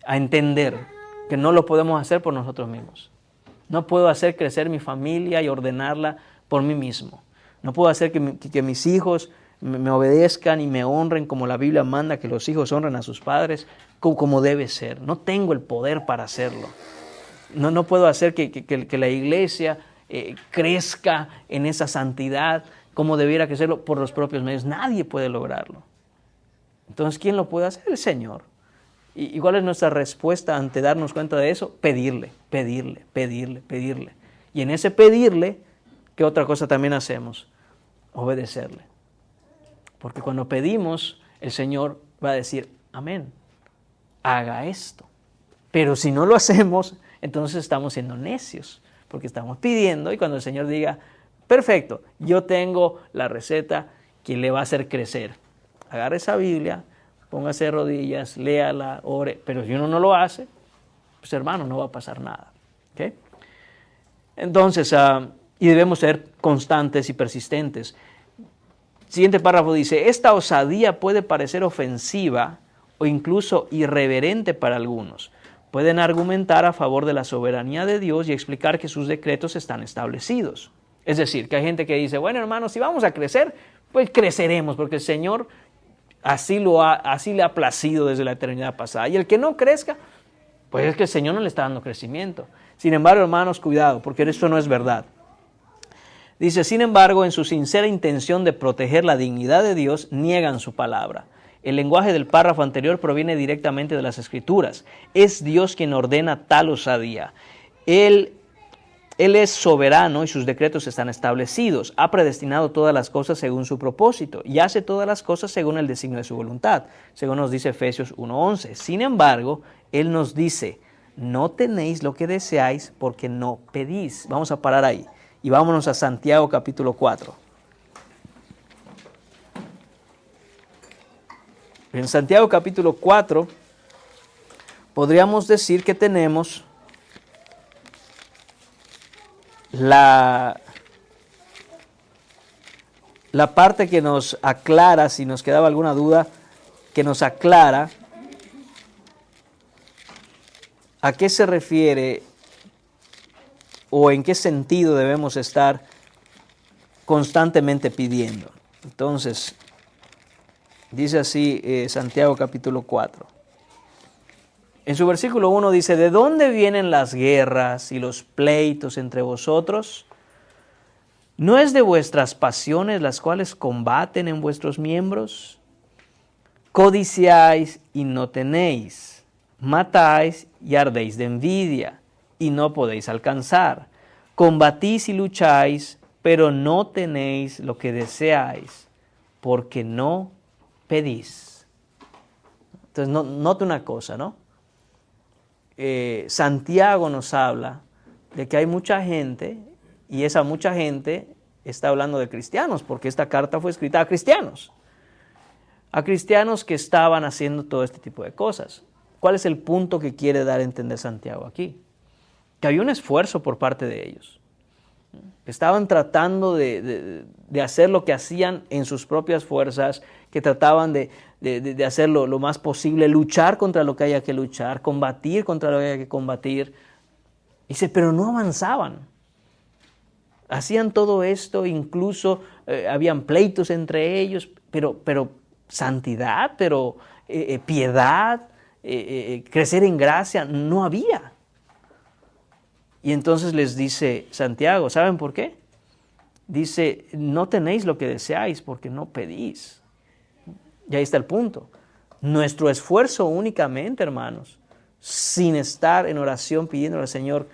a entender que no lo podemos hacer por nosotros mismos. No puedo hacer crecer mi familia y ordenarla por mí mismo. No puedo hacer que mis hijos me obedezcan y me honren como la Biblia manda que los hijos honren a sus padres, como debe ser. No tengo el poder para hacerlo. No puedo hacer que la iglesia crezca en esa santidad como debiera crecerlo por los propios medios. Nadie puede lograrlo. Entonces, ¿quién lo puede hacer? El Señor. ¿Y cuál es nuestra respuesta ante darnos cuenta de eso? Pedirle. Y en ese pedirle, ¿qué otra cosa también hacemos? Obedecerle. Porque cuando pedimos, el Señor va a decir, amén, haga esto. Pero si no lo hacemos, entonces estamos siendo necios, porque estamos pidiendo y cuando el Señor diga, perfecto, yo tengo la receta que le va a hacer crecer. Agarre esa Biblia, póngase de rodillas, léala, ore, pero si uno no lo hace, pues hermano, no va a pasar nada. ¿Okay? Entonces, y debemos ser constantes y persistentes. Siguiente párrafo dice, esta osadía puede parecer ofensiva o incluso irreverente para algunos. Pueden argumentar a favor de la soberanía de Dios y explicar que sus decretos están establecidos. Es decir, que hay gente que dice, bueno, hermano, si vamos a crecer, pues creceremos, porque el Señor así le ha placido desde la eternidad pasada. Y el que no crezca, pues es que el Señor no le está dando crecimiento. Sin embargo, hermanos, cuidado, porque esto no es verdad. Dice, sin embargo, en su sincera intención de proteger la dignidad de Dios, niegan su palabra. El lenguaje del párrafo anterior proviene directamente de las Escrituras. Es Dios quien ordena tal osadía. Él es soberano y sus decretos están establecidos. Ha predestinado todas las cosas según su propósito y hace todas las cosas según el designio de su voluntad, según nos dice Efesios 1:11. Sin embargo, Él nos dice, no tenéis lo que deseáis porque no pedís. Vamos a parar ahí y vámonos a Santiago capítulo 4. En Santiago capítulo 4 podríamos decir que tenemos la parte que nos aclara, si nos quedaba alguna duda, que nos aclara a qué se refiere o en qué sentido debemos estar constantemente pidiendo. Entonces, dice así Santiago capítulo 4. En su versículo 1 dice, ¿de dónde vienen las guerras y los pleitos entre vosotros? ¿No es de vuestras pasiones las cuales combaten en vuestros miembros? Codiciáis y no tenéis, matáis y ardéis de envidia y no podéis alcanzar. Combatís y lucháis, pero no tenéis lo que deseáis, porque no pedís. Entonces, note una cosa, ¿no? Santiago nos habla de que hay mucha gente, y esa mucha gente está hablando de cristianos, porque esta carta fue escrita a cristianos que estaban haciendo todo este tipo de cosas. ¿Cuál es el punto que quiere dar a entender Santiago aquí? Que había un esfuerzo por parte de ellos. Estaban tratando de hacer lo que hacían en sus propias fuerzas, que trataban de hacerlo lo más posible, luchar contra lo que haya que luchar, combatir contra lo que haya que combatir. Dice, pero no avanzaban. Hacían todo esto, incluso habían pleitos entre ellos, pero santidad, pero piedad, crecer en gracia, no había. Y entonces les dice Santiago, ¿saben por qué? Dice, no tenéis lo que deseáis porque no pedís. Y ahí está el punto. Nuestro esfuerzo únicamente, hermanos, sin estar en oración pidiendo al Señor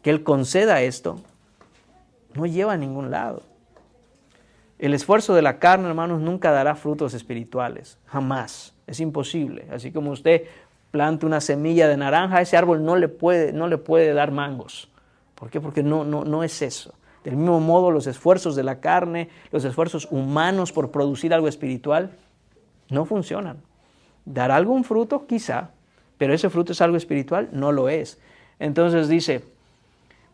que Él conceda esto, no lleva a ningún lado. El esfuerzo de la carne, hermanos, nunca dará frutos espirituales. Jamás. Es imposible. Así como usted planta una semilla de naranja, ese árbol no le puede dar mangos. ¿Por qué? Porque no es eso. Del mismo modo, los esfuerzos de la carne, los esfuerzos humanos por producir algo espiritual, no funcionan. ¿Dará algún fruto? Quizá, pero ese fruto es algo espiritual, no lo es. Entonces dice,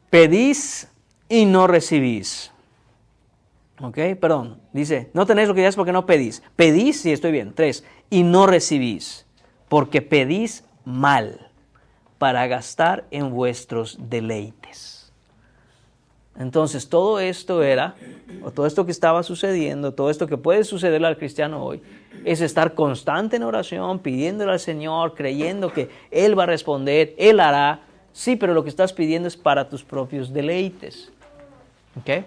pedís y no recibís. Dice, no tenéis lo que deseáis porque no pedís. Pedís, sí, estoy bien. 3, y no recibís, porque pedís mal, para gastar en vuestros deleites. Entonces, todo esto todo esto que estaba sucediendo, todo esto que puede sucederle al cristiano hoy, es estar constante en oración, pidiéndole al Señor, creyendo que Él va a responder, Él hará. Sí, pero lo que estás pidiendo es para tus propios deleites. ¿Ok?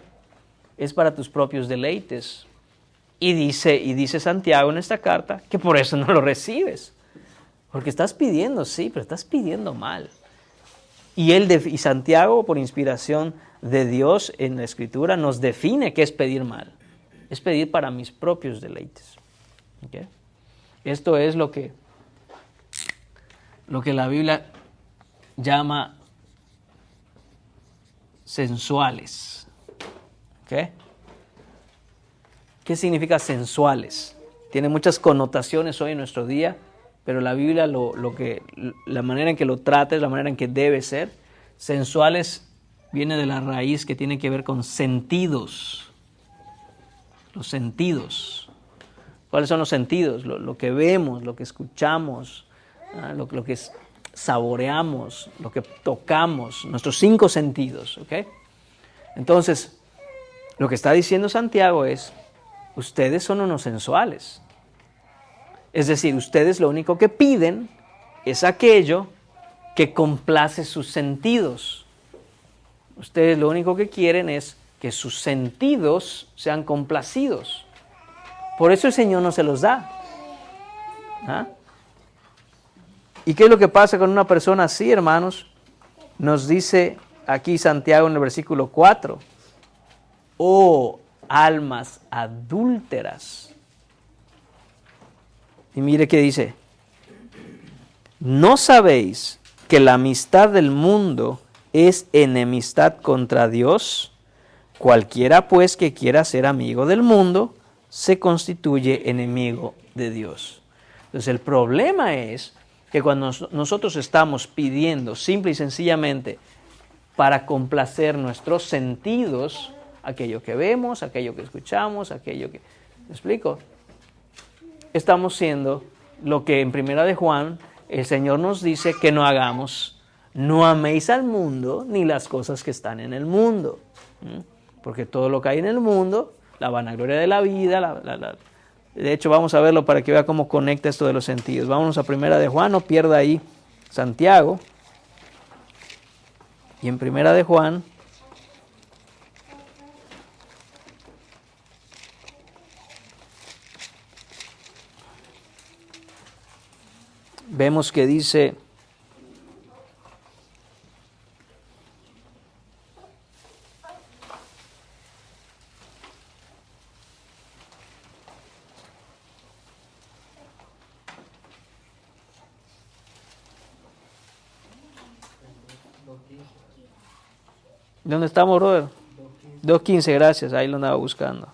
Es para tus propios deleites. Y dice Santiago en esta carta que por eso no lo recibes. Porque estás pidiendo, sí, pero estás pidiendo mal. Y Santiago, por inspiración de Dios en la Escritura, nos define qué es pedir mal. Es pedir para mis propios deleites. ¿Okay? Esto es lo que la Biblia llama sensuales. ¿Okay? ¿Qué significa sensuales? Tiene muchas connotaciones hoy en nuestro día, pero la Biblia la manera en que lo trata es la manera en que debe ser. Sensuales viene de la raíz que tiene que ver con sentidos. Los sentidos. ¿Cuáles son los sentidos? Lo que vemos, lo que escuchamos, lo que saboreamos, lo que tocamos, nuestros 5 sentidos. ¿Okay? Entonces, lo que está diciendo Santiago es, ustedes son unos sensuales. Es decir, ustedes lo único que piden es aquello que complace sus sentidos. Ustedes lo único que quieren es que sus sentidos sean complacidos. Por eso el Señor no se los da. ¿Ah? ¿Y qué es lo que pasa con una persona así, hermanos? Nos dice aquí Santiago en el versículo 4. Oh, almas adúlteras. Y mire qué dice. ¿No sabéis que la amistad del mundo es enemistad contra Dios? Cualquiera pues que quiera ser amigo del mundo se constituye enemigo de Dios. Entonces el problema es que cuando nosotros estamos pidiendo simple y sencillamente para complacer nuestros sentidos, aquello que vemos, aquello que escuchamos, aquello que... ¿Me explico? Estamos siendo lo que en Primera de Juan el Señor nos dice que no hagamos. No améis al mundo ni las cosas que están en el mundo. Porque todo lo que hay en el mundo, la vanagloria de la vida, de hecho vamos a verlo para que vea cómo conecta esto de los sentidos. Vámonos a Primera de Juan, no pierda ahí Santiago. Y en Primera de Juan, vemos que dice, ¿dónde estamos, brother? 2.15, gracias, ahí lo andaba buscando.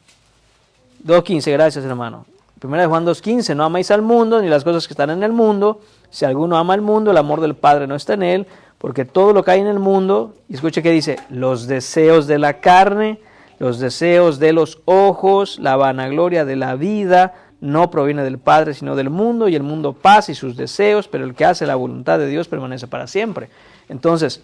2.15, gracias, hermano. Primera de Juan 2.15, no améis al mundo ni las cosas que están en el mundo. Si alguno ama al mundo, el amor del Padre no está en él, porque todo lo que hay en el mundo, y escuche que dice, los deseos de la carne, los deseos de los ojos, la vanagloria de la vida, no proviene del Padre, sino del mundo, y el mundo pasa y sus deseos, pero el que hace la voluntad de Dios permanece para siempre. Entonces,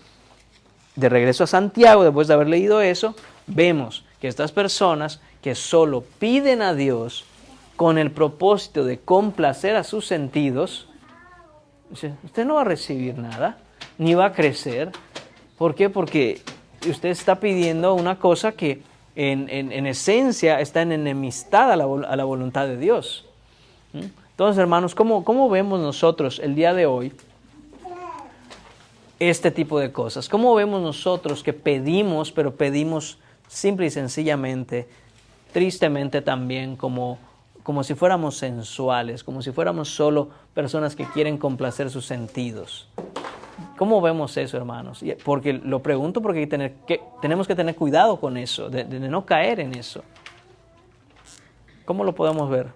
de regreso a Santiago, después de haber leído eso, vemos que estas personas que solo piden a Dios con el propósito de complacer a sus sentidos, usted no va a recibir nada, ni va a crecer. ¿Por qué? Porque usted está pidiendo una cosa que en esencia está en enemistad a la voluntad de Dios. Entonces, hermanos, ¿cómo vemos nosotros el día de hoy este tipo de cosas? ¿Cómo vemos nosotros que pedimos, pero pedimos simple y sencillamente, tristemente también, como si fuéramos sensuales, como si fuéramos solo personas que quieren complacer sus sentidos? ¿Cómo vemos eso, hermanos? Porque lo pregunto porque tenemos que tener cuidado con eso, de no caer en eso. ¿Cómo lo podemos ver?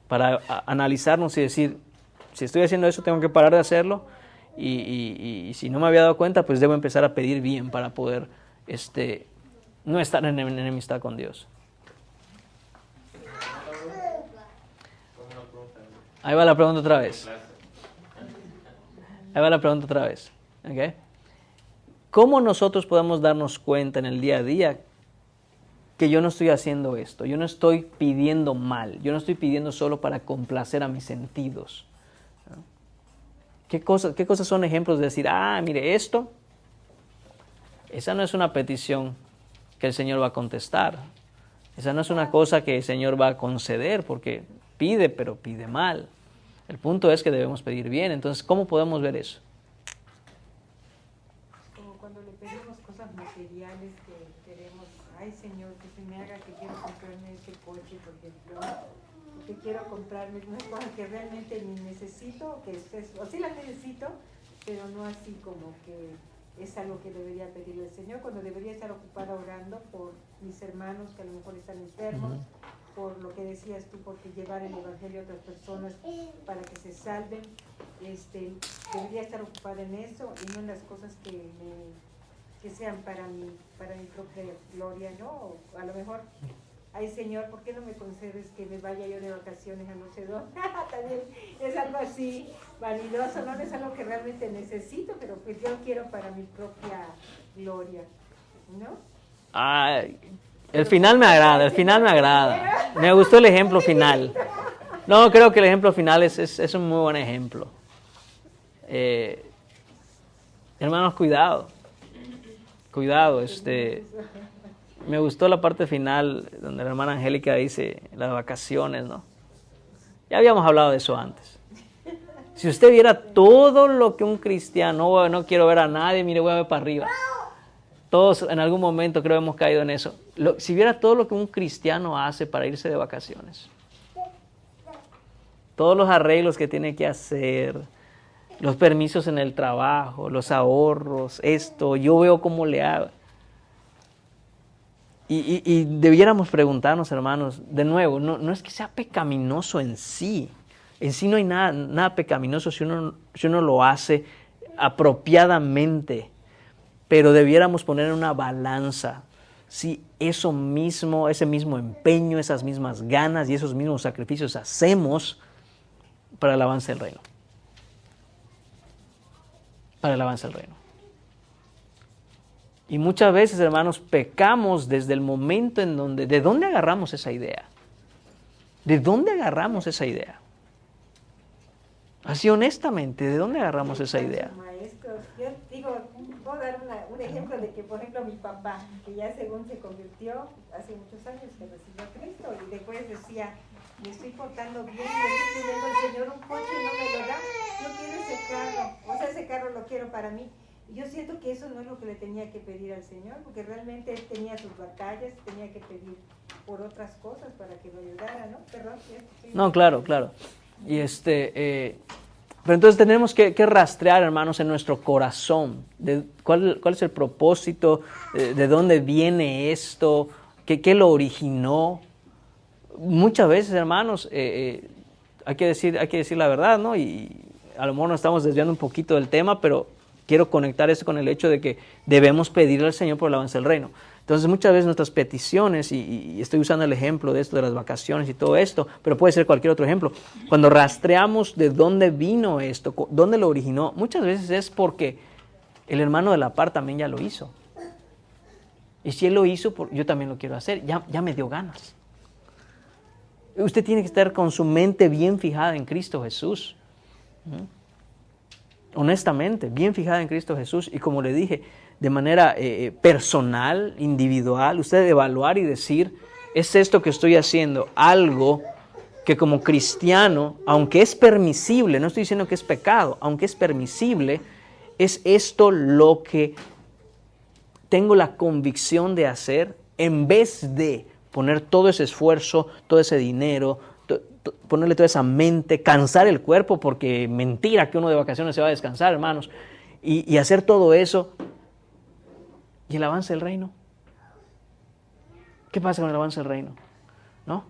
Para analizarnos y decir, si estoy haciendo eso, tengo que parar de hacerlo. Y si no me había dado cuenta, pues debo empezar a pedir bien para poder no estar en enemistad con Dios. Ahí va la pregunta otra vez. ¿Okay? ¿Cómo nosotros podemos darnos cuenta en el día a día que yo no estoy haciendo esto? Yo no estoy pidiendo mal. Yo no estoy pidiendo solo para complacer a mis sentidos. ¿Qué cosas son ejemplos de decir, mire esto? Esa no es una petición que el Señor va a contestar. Esa no es una cosa que el Señor va a conceder, porque pide, pero pide mal. El punto es que debemos pedir bien. Entonces, ¿cómo podemos ver eso? Como cuando le pedimos cosas materiales que queremos, ay Señor, que se me haga que quiero comprarme ese coche, porque quiero comprarme una cosa que realmente ni necesito, o sí la necesito, pero no así como que es algo que debería pedirle al Señor, cuando debería estar ocupada orando por mis hermanos que a lo mejor están enfermos, por lo que decías tú, porque llevar el Evangelio a otras personas para que se salven. Debería estar ocupada en eso y no en las cosas que sean para mi propia gloria, ¿no? O a lo mejor, ay Señor, ¿por qué no me concedes que me vaya yo de vacaciones a no sé dónde? También es algo así vanidoso, no es algo que realmente necesito, pero pues yo quiero para mi propia gloria, ¿no? El final me agrada. Me gustó el ejemplo final. No, creo que el ejemplo final es un muy buen ejemplo. Hermanos, cuidado. Me gustó la parte final donde la hermana Angélica dice las vacaciones, ¿no? Ya habíamos hablado de eso antes. Si usted viera todo lo que un cristiano, no quiero ver a nadie, mire, voy a ver para arriba. Todos en algún momento creo hemos caído en eso. Si viera todo lo que un cristiano hace para irse de vacaciones, todos los arreglos que tiene que hacer, los permisos en el trabajo, los ahorros, yo veo cómo le hago. Y debiéramos preguntarnos, hermanos, de nuevo, no es que sea pecaminoso en sí no hay nada pecaminoso si uno lo hace apropiadamente, pero debiéramos poner en una balanza si eso mismo, ese mismo empeño, esas mismas ganas y esos mismos sacrificios hacemos para el avance del reino. Para el avance del reino. Y muchas veces, hermanos, pecamos desde el momento en donde... ¿De dónde agarramos esa idea? ¿De dónde agarramos esa idea? Así honestamente, ¿de dónde agarramos esa idea? Maestro, yo digo, puedo dar un ejemplo de que, por ejemplo, mi papá, que ya según se convirtió, hace muchos años que recibió a Cristo, y después decía, me estoy portando bien, le estoy pidiendo al Señor un coche y no me lo da, yo quiero ese carro, o sea, ese carro lo quiero para mí. Y yo siento que eso no es lo que le tenía que pedir al Señor, porque realmente él tenía sus batallas, tenía que pedir por otras cosas para que lo ayudara, ¿no? Perdón. Sí. No, claro. Y pero entonces tenemos que rastrear, hermanos, en nuestro corazón, cuál es el propósito, de dónde viene esto, qué lo originó. Muchas veces, hermanos, hay que decir la verdad, ¿no? Y a lo mejor nos estamos desviando un poquito del tema, pero quiero conectar esto con el hecho de que debemos pedirle al Señor por el avance del reino. Entonces muchas veces nuestras peticiones, y estoy usando el ejemplo de esto de las vacaciones y todo esto, pero puede ser cualquier otro ejemplo, cuando rastreamos de dónde vino esto, dónde lo originó, muchas veces es porque el hermano de la par también ya lo hizo. Y si él lo hizo, yo también lo quiero hacer, ya me dio ganas. Usted tiene que estar con su mente bien fijada en Cristo Jesús. Honestamente, bien fijada en Cristo Jesús, y como le dije, de manera personal, individual, usted debe evaluar y decir, ¿es esto que estoy haciendo algo que como cristiano, aunque es permisible, no estoy diciendo que es pecado, aunque es permisible, es esto lo que tengo la convicción de hacer, en vez de poner todo ese esfuerzo, todo ese dinero, ponerle toda esa mente, cansar el cuerpo, porque mentira que uno de vacaciones se va a descansar, hermanos, y hacer todo eso, y el avance del reino. ¿Qué pasa con el avance del reino? ¿No?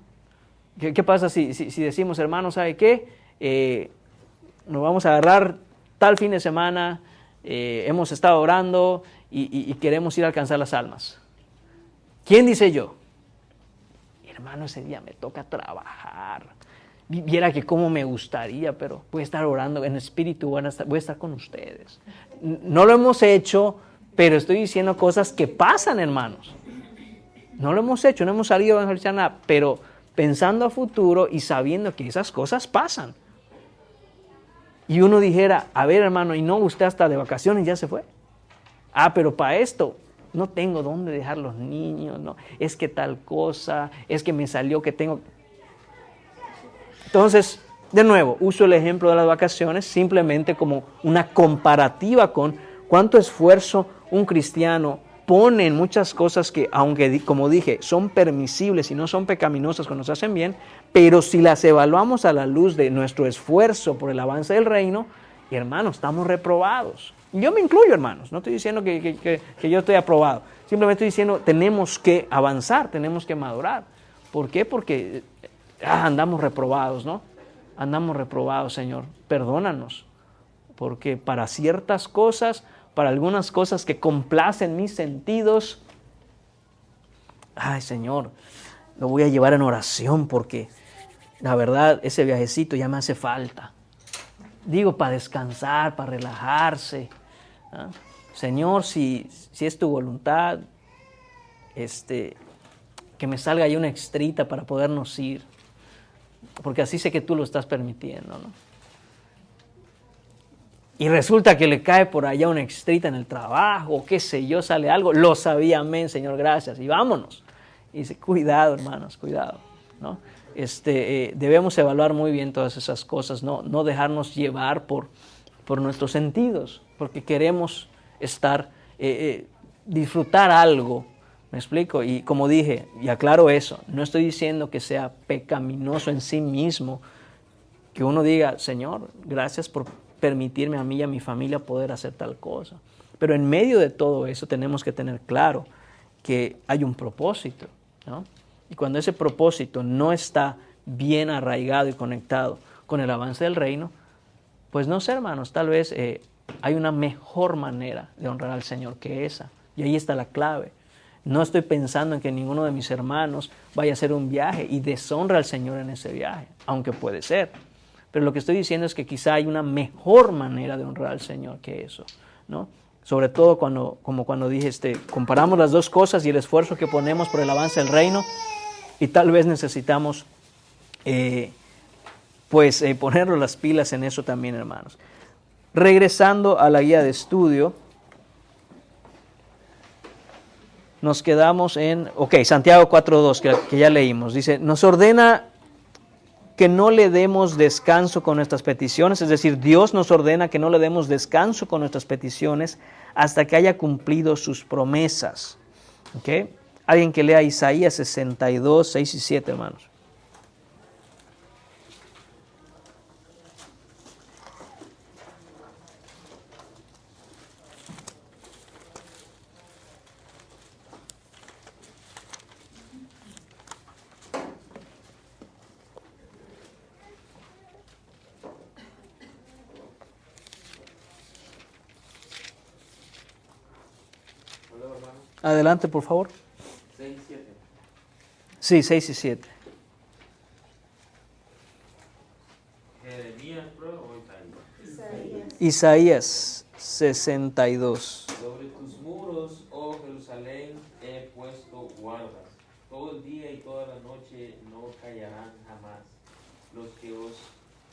¿Qué pasa si decimos, hermanos, ¿sabe qué? Nos vamos a agarrar tal fin de semana, hemos estado orando y queremos ir a alcanzar las almas. ¿Quién dice yo? Hermano, ese día me toca trabajar. Viera que cómo me gustaría, pero voy a estar orando en espíritu, voy a estar con ustedes. No lo hemos hecho, pero estoy diciendo cosas que pasan, hermanos. No lo hemos hecho, no hemos salido a evangelizar nada, pero pensando a futuro y sabiendo que esas cosas pasan. Y uno dijera, a ver, hermano, y no, usted hasta de vacaciones ya se fue. Pero para esto no tengo dónde dejar los niños, no, es que tal cosa, es que me salió que tengo. Entonces, de nuevo, uso el ejemplo de las vacaciones simplemente como una comparativa con cuánto esfuerzo un cristiano pone en muchas cosas que, aunque, como dije, son permisibles y no son pecaminosas cuando se hacen bien, pero si las evaluamos a la luz de nuestro esfuerzo por el avance del reino, hermanos, estamos reprobados. Yo me incluyo, hermanos, no estoy diciendo que yo estoy aprobado, simplemente estoy diciendo tenemos que avanzar, tenemos que madurar. ¿Por qué? Porque andamos reprobados, ¿no? Andamos reprobados, Señor, perdónanos, porque para ciertas cosas, para algunas cosas que complacen mis sentidos, Señor, lo voy a llevar en oración porque la verdad ese viajecito ya me hace falta. Digo, para descansar, para relajarse. Señor, si es tu voluntad, que me salga ahí una extrita para podernos ir. Porque así sé que tú lo estás permitiendo, ¿no? Y resulta que le cae por allá una extrita en el trabajo, o qué sé yo, sale algo. Lo sabía, amén, Señor, gracias. Y vámonos. Y dice, cuidado, hermanos, cuidado, ¿no? Debemos evaluar muy bien todas esas cosas, no dejarnos llevar por nuestros sentidos, porque queremos disfrutar algo, ¿me explico? Y como dije, y aclaro eso, no estoy diciendo que sea pecaminoso en sí mismo, que uno diga, Señor, gracias por permitirme a mí y a mi familia poder hacer tal cosa. Pero en medio de todo eso tenemos que tener claro que hay un propósito, ¿no? Y cuando ese propósito no está bien arraigado y conectado con el avance del reino, pues no sé, hermanos, tal vez hay una mejor manera de honrar al Señor que esa. Y ahí está la clave. No estoy pensando en que ninguno de mis hermanos vaya a hacer un viaje y deshonra al Señor en ese viaje, aunque puede ser. Pero lo que estoy diciendo es que quizá hay una mejor manera de honrar al Señor que eso, ¿no? Sobre todo como cuando dije, comparamos las dos cosas y el esfuerzo que ponemos por el avance del reino, y tal vez necesitamos ponernos las pilas en eso también, hermanos. Regresando a la guía de estudio, nos quedamos en, Santiago 4:2, que ya leímos. Dice, nos ordena que no le demos descanso con nuestras peticiones, es decir, Dios nos ordena que no le demos descanso con nuestras peticiones hasta que haya cumplido sus promesas. ¿Okay? Alguien que lea Isaías 62, 6 y 7, hermanos. Adelante, por favor. 6 y 7. Sí, 6 y 7. Jeremías, o Isaías. Isaías 62. Sobre tus muros, oh Jerusalén, he puesto guardas. Todo el día y toda la noche no callarán jamás. Los que os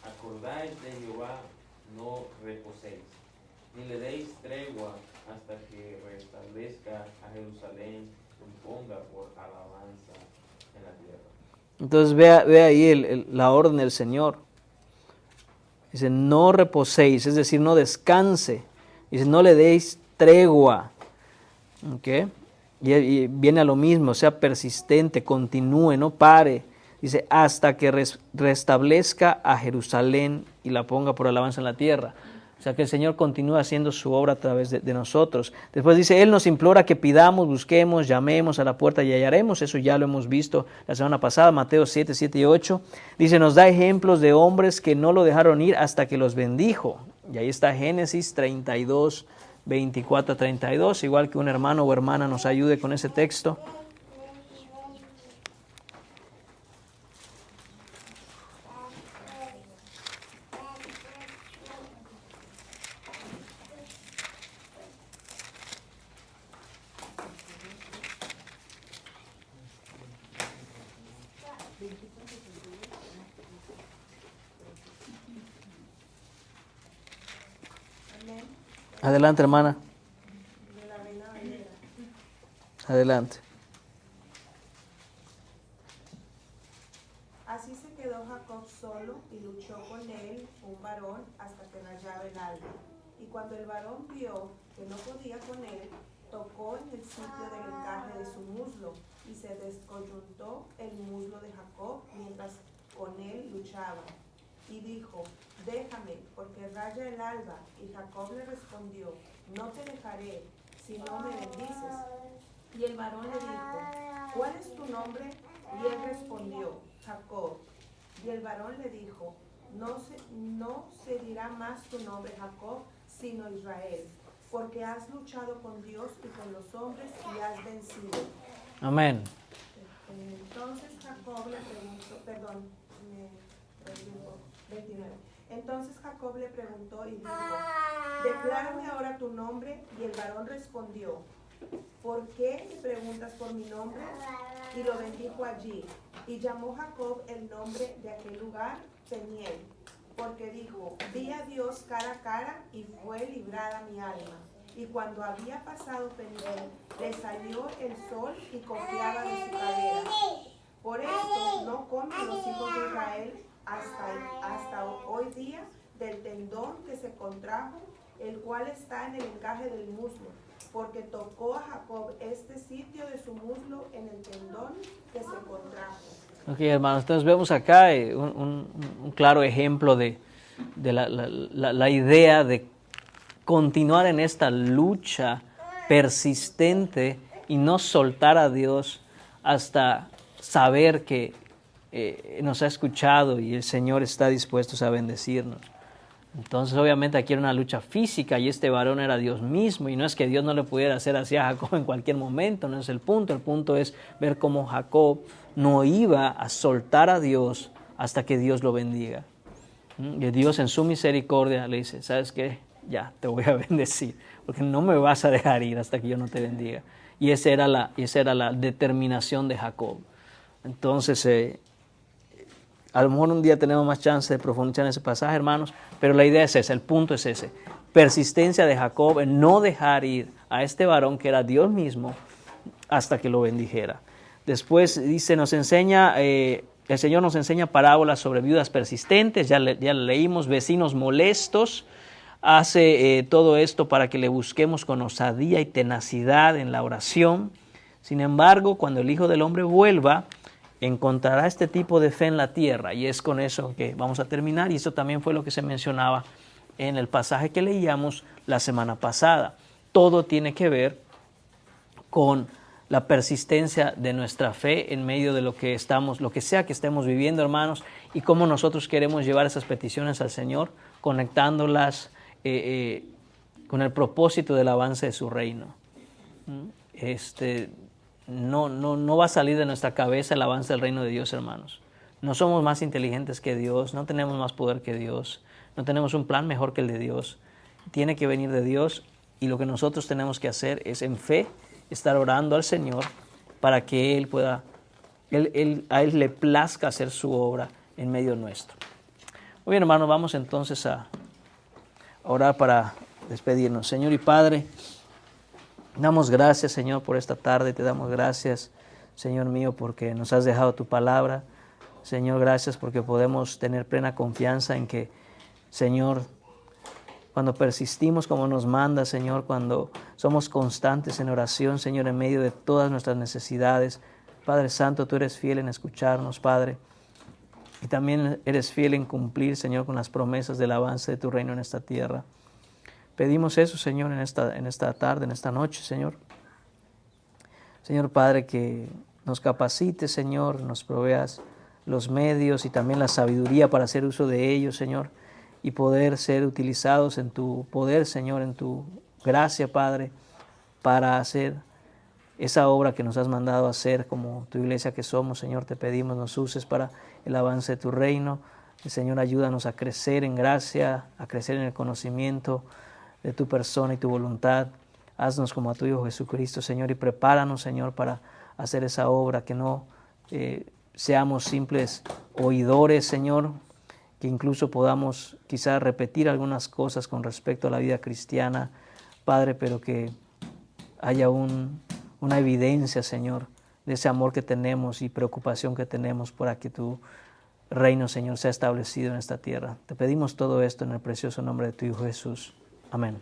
acordáis de Jehová, no reposéis, ni le deis tregua hasta que restablezca a Jerusalén y ponga por alabanza en la tierra. Entonces ve ahí la orden del Señor. Dice, no reposéis, es decir, no descanse. Dice, no le deis tregua. ¿Okay? Y viene a lo mismo, sea persistente, continúe, no pare. Dice, hasta que restablezca a Jerusalén y la ponga por alabanza en la tierra. O sea, que el Señor continúa haciendo su obra a través de nosotros. Después dice, Él nos implora que pidamos, busquemos, llamemos a la puerta y hallaremos. Eso ya lo hemos visto la semana pasada, Mateo 7, 7 y 8. Dice, nos da ejemplos de hombres que no lo dejaron ir hasta que los bendijo. Y ahí está Génesis 32, 24 a 32. Igual que un hermano o hermana nos ayude con ese texto. Adelante, hermana. Adelante. Así se quedó Jacob solo y luchó con él un varón hasta que rayaba el alba. Y cuando el varón vio que no podía con él, tocó en el sitio del encaje de su muslo y se descoyuntó el muslo de Jacob mientras con él luchaba. Y dijo, déjame, porque raya el alba. Y Jacob le respondió, no te dejaré, si no me bendices. Y el varón le dijo, ¿cuál es tu nombre? Y él respondió, Jacob. Y el varón le dijo, no se dirá más tu nombre Jacob, sino Israel, porque has luchado con Dios y con los hombres y has vencido. Amén. Entonces Jacob le preguntó, 29. Entonces Jacob le preguntó y dijo, declárame ahora tu nombre. Y el varón respondió, ¿por qué me preguntas por mi nombre? Y lo bendijo allí. Y llamó Jacob el nombre de aquel lugar Peniel, porque dijo, vi a Dios cara a cara y fue librada mi alma. Y cuando había pasado Peniel, le salió el sol y cojeaba de su cadera. Por esto no comen los hijos de Israel hasta hoy día del tendón que se contrajo, el cual está en el encaje del muslo, porque tocó a Jacob este sitio de su muslo en el tendón que se contrajo. Ok, hermanos, entonces vemos acá un claro ejemplo de la idea de continuar en esta lucha persistente y no soltar a Dios hasta saber que nos ha escuchado y el Señor está dispuesto a bendecirnos. Entonces, obviamente, aquí era una lucha física y este varón era Dios mismo. Y no es que Dios no le pudiera hacer así a Jacob en cualquier momento, no es el punto. El punto es ver cómo Jacob no iba a soltar a Dios hasta que Dios lo bendiga. Y Dios en su misericordia le dice, ¿sabes qué? Ya, te voy a bendecir, porque no me vas a dejar ir hasta que yo no te bendiga. Y esa era la determinación de Jacob. Entonces, a lo mejor un día tenemos más chance de profundizar en ese pasaje, hermanos, pero la idea es esa, el punto es ese. Persistencia de Jacob en no dejar ir a este varón que era Dios mismo hasta que lo bendijera. Después dice, nos enseña, el Señor nos enseña parábolas sobre viudas persistentes, ya leímos, vecinos molestos. Hace todo esto para que le busquemos con osadía y tenacidad en la oración. Sin embargo, cuando el Hijo del Hombre vuelva, encontrará este tipo de fe en la tierra. Y es con eso que vamos a terminar. Y eso también fue lo que se mencionaba en el pasaje que leíamos la semana pasada. Todo tiene que ver con la persistencia de nuestra fe en medio de lo que sea que estemos viviendo, hermanos, y cómo nosotros queremos llevar esas peticiones al Señor, conectándolas con el propósito del avance de su reino. No va a salir de nuestra cabeza el avance del reino de Dios, hermanos. No somos más inteligentes que Dios, no tenemos más poder que Dios, no tenemos un plan mejor que el de Dios. Tiene que venir de Dios y lo que nosotros tenemos que hacer es en fe estar orando al Señor para que Él pueda, a Él le plazca hacer su obra en medio nuestro. Muy bien, hermanos, vamos entonces a orar para despedirnos. Señor y Padre, damos gracias, Señor, por esta tarde. Te damos gracias, Señor mío, porque nos has dejado tu palabra. Señor, gracias porque podemos tener plena confianza en que, Señor, cuando persistimos como nos manda, Señor, cuando somos constantes en oración, Señor, en medio de todas nuestras necesidades, Padre Santo, tú eres fiel en escucharnos, Padre. Y también eres fiel en cumplir, Señor, con las promesas del avance de tu reino en esta tierra. Pedimos eso, Señor, en esta tarde, en esta noche, Señor. Señor Padre, que nos capacites, Señor, nos proveas los medios y también la sabiduría para hacer uso de ellos, Señor, y poder ser utilizados en tu poder, Señor, en tu gracia, Padre, para hacer esa obra que nos has mandado a hacer como tu iglesia que somos. Señor, te pedimos nos uses para el avance de tu reino. Y, Señor, ayúdanos a crecer en gracia, a crecer en el conocimiento de tu persona y tu voluntad. Haznos como a tu Hijo Jesucristo, Señor, y prepáranos, Señor, para hacer esa obra, que no seamos simples oidores, Señor, que incluso podamos quizás repetir algunas cosas con respecto a la vida cristiana, Padre, pero que haya una evidencia, Señor, de ese amor que tenemos y preocupación que tenemos para que tu reino, Señor, sea establecido en esta tierra. Te pedimos todo esto en el precioso nombre de tu Hijo Jesús. Amén.